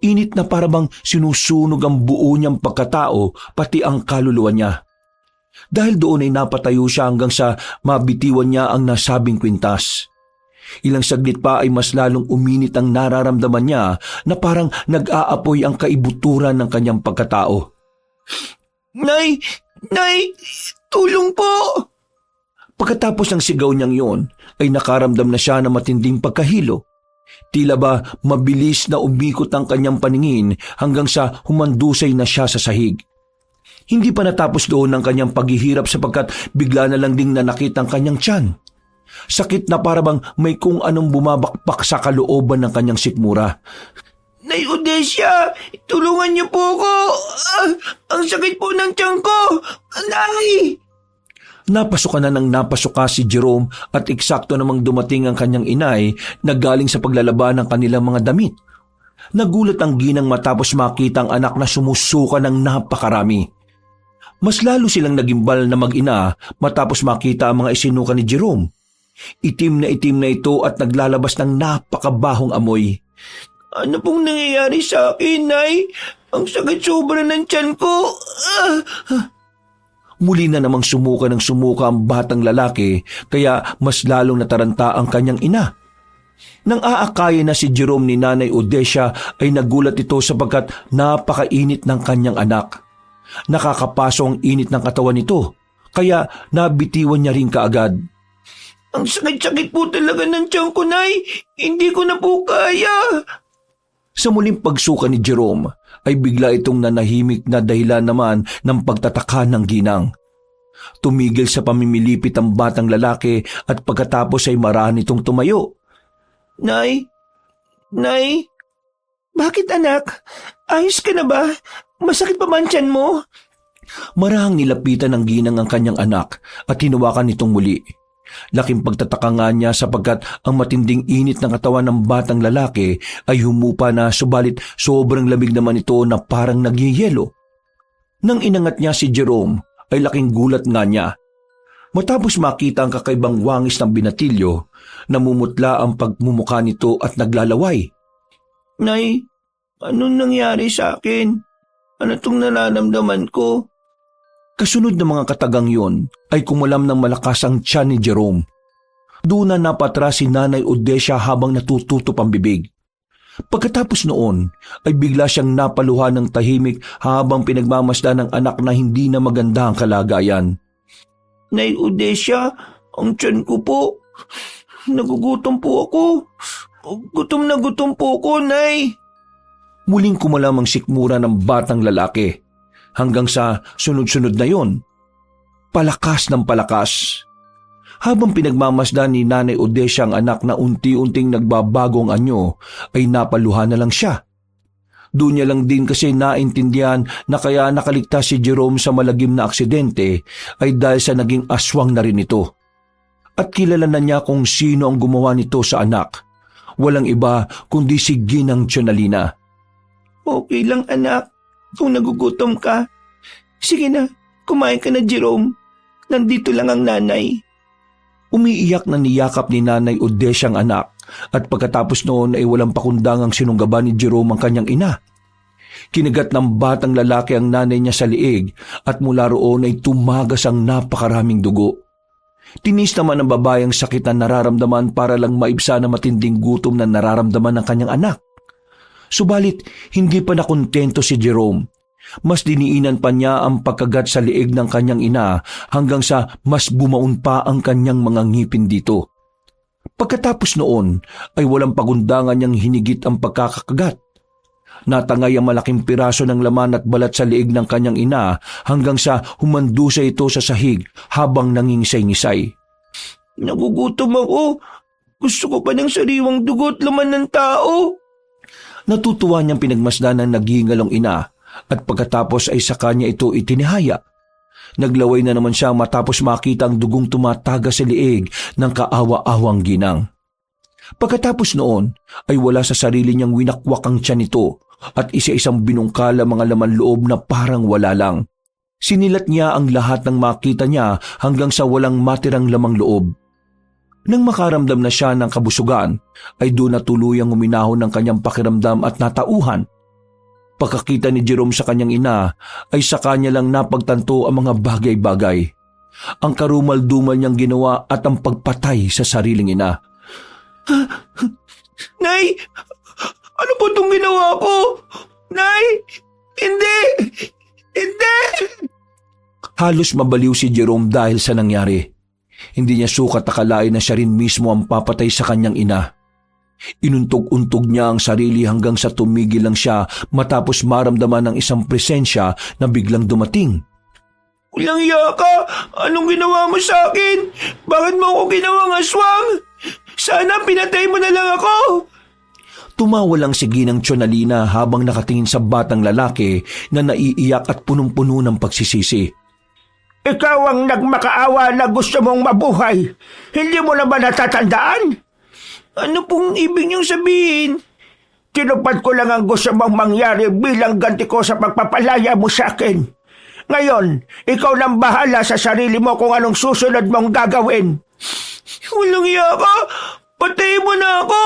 Init na parabang sinusunog ang buo niyang pagkatao pati ang kaluluwa niya. Dahil doon ay napatayo siya hanggang sa mabitiwan niya ang nasabing kwintas. Ilang saglit pa ay mas lalong uminit ang nararamdaman niya na parang nag-aapoy ang kaibuturan ng kanyang pagkatao. Nay! Nay! Tulong po! Pagkatapos ng sigaw niyang yon, ay nakaramdam na siya ng matinding pagkahilo. Tila ba mabilis na umikot ang kanyang paningin hanggang sa humandusay na siya sa sahig. Hindi pa natapos doon ang kanyang paghihirap sapagkat bigla na lang ding nanakit ang kanyang tiyan. Sakit na parabang may kung anong bumabakbak sa kalooban ng kanyang sikmura. Nay Odesya, tulungan niyo po ako. Ang sakit po ng tiyan ko. Nay! Napasukan na ng napasuka si Jerome at eksakto namang dumating ang kanyang inay na galing sa paglalaba ng kanilang mga damit. Nagulat ang ginang matapos makita ang anak na sumusuka ng napakarami. Mas lalo silang nagimbal na mag-ina matapos makita ang mga isinuka ni Jerome. Itim na ito at naglalabas ng napakabahong amoy. Ano pong nangyayari sa akin, Nay? Ang sakit sobra ng tiyan ko. Muli na namang sumuka ang batang lalaki kaya mas lalong nataranta ang kanyang ina. Nang aakaya na si Jerome ni Nanay Odesya ay nagulat ito sapagkat napakainit ng kanyang anak. Nakakapaso ang init ng katawan nito kaya nabitiwan niya rin kaagad. Ang sakit-sakit po talaga ng tiyan ko, Nay. Hindi ko na po kaya. Sa muling pagsuka ni Jerome ay bigla itong nanahimik na dahilan naman ng pagtataka ng ginang. Tumigil sa pamimilipit ang batang lalaki at pagkatapos ay marahan itong tumayo. Nay? Nay? Bakit anak? Ayos ka na ba? Masakit pa man tiyan mo? Marahang nilapitan ng ginang ang kanyang anak at hinawakan nitong muli. Laking pagtataka nga niya sapagkat ang matinding init ng katawan ng batang lalaki ay humupa na subalit sobrang lamig naman ito na parang nagyeyelo. Nang inangat niya si Jerome ay laking gulat nga niya. Matapos makita ang kakaibang wangis ng binatilyo, namumutla ang pagmumukha nito at naglalaway. Nay, anong nangyari sa akin? Ano tong nararamdaman ko? Kasunod ng mga katagang yon ay kumalam ng malakas ang tiyan ni Jerome. Doon na napatras si Nanay Odesia habang natututok ang bibig. Pagkatapos noon ay bigla siyang napaluha ng tahimik habang pinagmamasdan ng anak na hindi na maganda ang kalagayan. Nay Odesia, ang tiyan ko po. Nagugutom po ako. Gutom na gutom po ko, Nay. Muling kumalam ang sikmura ng batang lalaki. Hanggang sa sunod-sunod na yon, palakas ng palakas. Habang pinagmamasdan ni Nanay Odesia ang anak na unti-unting nagbabagong anyo, ay napaluha na lang siya. Doon niya lang din kasi naintindihan na kaya nakaligtas si Jerome sa malagim na aksidente ay dahil sa naging aswang na rin ito. At kilala na niya kung sino ang gumawa nito sa anak. Walang iba kundi si Ginang Tiyonalina. Okay lang anak, kung nagugutom ka. Sige na, kumain ka na Jerome. Nandito lang ang nanay. Umiiyak na niyakap ni Nanay Odesia ang anak at pagkatapos noon ay walang pakundangang sinunggaban ni Jerome ang kanyang ina. Kinagat ng batang lalaki ang nanay niya sa liig at mula roon ay tumagas ang napakaraming dugo. Tinis naman ng babae ang sakit na nararamdaman para lang maibsa na matinding gutom na nararamdaman ng kanyang anak. Subalit, hindi pa nakontento si Jerome. Mas diniinan pa niya ang pagkagat sa liig ng kanyang ina hanggang sa mas bumaon pa ang kanyang mga ngipin dito. Pagkatapos noon ay walang pagundangan niyang hinigit ang pagkakakagat. Natangay ang malaking piraso ng laman at balat sa liig ng kanyang ina hanggang sa humandusa ito sa sahig habang nangingisay-ngisay. Nagugutom ako. Gusto ko pa ng sariwang dugo at laman ng tao. Natutuwa niyang pinagmasdan ng naghingalong ina at pagkatapos ay sa kanya ito itinihaya. Naglaway na naman siya matapos makita ang dugong tumataga sa liig ng kaawa-awang ginang. Pagkatapos noon ay wala sa sarili niyang winakwak ang tiyan nito at isa-isang binungkal ang mga laman loob na parang wala lang. Sinilat niya ang lahat ng makita niya hanggang sa walang matirang lamang loob. Nang makaramdam na siya ng kabusugan, ay doon na tuluyang uminahon ng kanyang pakiramdam at natauhan. Pagkakita ni Jerome sa kanyang ina, ay sa kanya lang napagtanto ang mga bagay-bagay. Ang karumal-dumal niyang ginawa at ang pagpatay sa sariling ina. Nay! Ano po itong ginawa ko? Nay! Hindi! Hindi! Halos mabaliw si Jerome dahil sa nangyari. Hindi niya sukat akalain na siya rin mismo ang papatay sa kanyang ina. Inuntog-untog niya ang sarili hanggang sa tumigil lang siya matapos maramdaman ng isang presensya na biglang dumating. Walang iya ka! Anong ginawa mo sa akin? Bakit mo ako ginawang aswang? Sana pinatay mo na lang ako! Tumawa lang si Ginang Tiyonalina habang nakatingin sa batang lalaki na naiiyak at punong-puno ng pagsisisi. Ikaw ang nagmakaawa na gusto mong mabuhay. Hindi mo na ba natatandaan? Ano pong ibig niyong sabihin? Tinupad ko lang ang gusto mong mangyari bilang ganti ko sa pagpapalaya mo sa akin. Ngayon, ikaw nang bahala sa sarili mo kung anong susunod mong gagawin. Walang iya ka! Patayin mo na ako!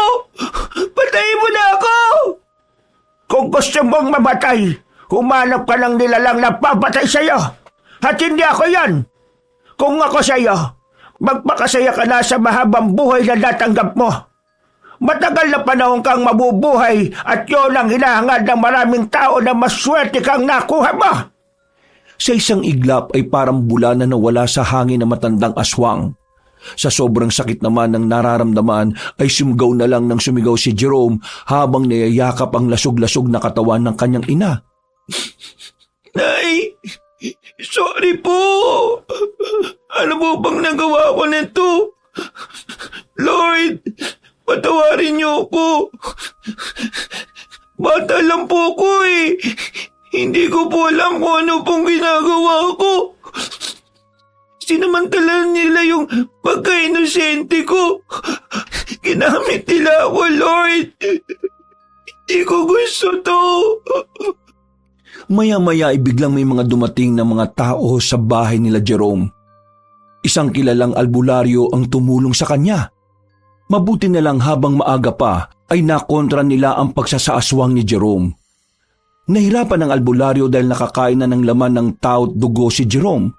Patayin mo na ako! Kung gusto mong mamatay, humanap ka ng nilalang na papatay sa'yo. At hindi ako yan. Kung ako sa'yo, magpakasaya ka na sa mahabang buhay na natanggap mo. Matagal na panahon kang mabubuhay at yun ang hinahangad ng maraming tao na maswerte kang nakuha mo. Sa isang iglap ay parang bula na nawala sa hangin na matandang aswang. Sa sobrang sakit naman ng nararamdaman ay sumigaw na lang ng sumigaw si Jerome habang niyayakap ang lasog-lasog na katawan ng kanyang ina. Nay, sorry po. Ano po bang nagawa ko nito? Lord, patawarin niyo ako. Bata lang po ko eh. Hindi ko po alam kung ano pong ginagawa ko. Sinamantala nila yung pagka-inosente ko. Ginamit nila ako, Lord. Hindi ko gusto to. Maya-maya ay biglang may mga dumating na mga tao sa bahay nila Jerome. Isang kilalang albularyo ang tumulong sa kanya. Mabuti na lang habang maaga pa ay nakontra nila ang pagsasaaswang ni Jerome. Nahirapan ang albularyo dahil nakakain na ng laman ng tao at dugo si Jerome.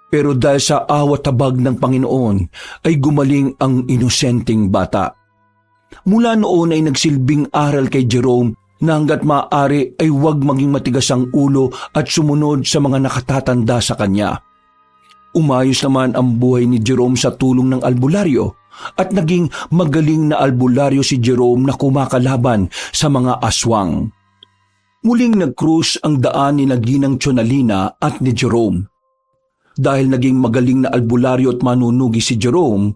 Pero dahil sa awat tabag ng Panginoon ay gumaling ang inosenteng bata. Mula noon ay nagsilbing aral kay Jerome na hanggat maaari ay huwag maging matigas ang ulo at sumunod sa mga nakatatanda sa kanya. Umayos naman ang buhay ni Jerome sa tulong ng albularyo at naging magaling na albularyo si Jerome na kumakalaban sa mga aswang. Muling nag-cruise ang daan ni Ginang Chonalina at ni Jerome. Dahil naging magaling na albularyo at manunugi si Jerome,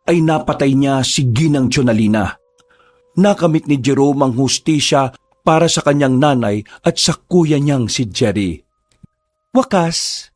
ay napatay niya si Ginang Chonalina. Nakamit ni Jerome ang hustisya para sa kanyang nanay at sa kuya niyang si Jerry. Wakas,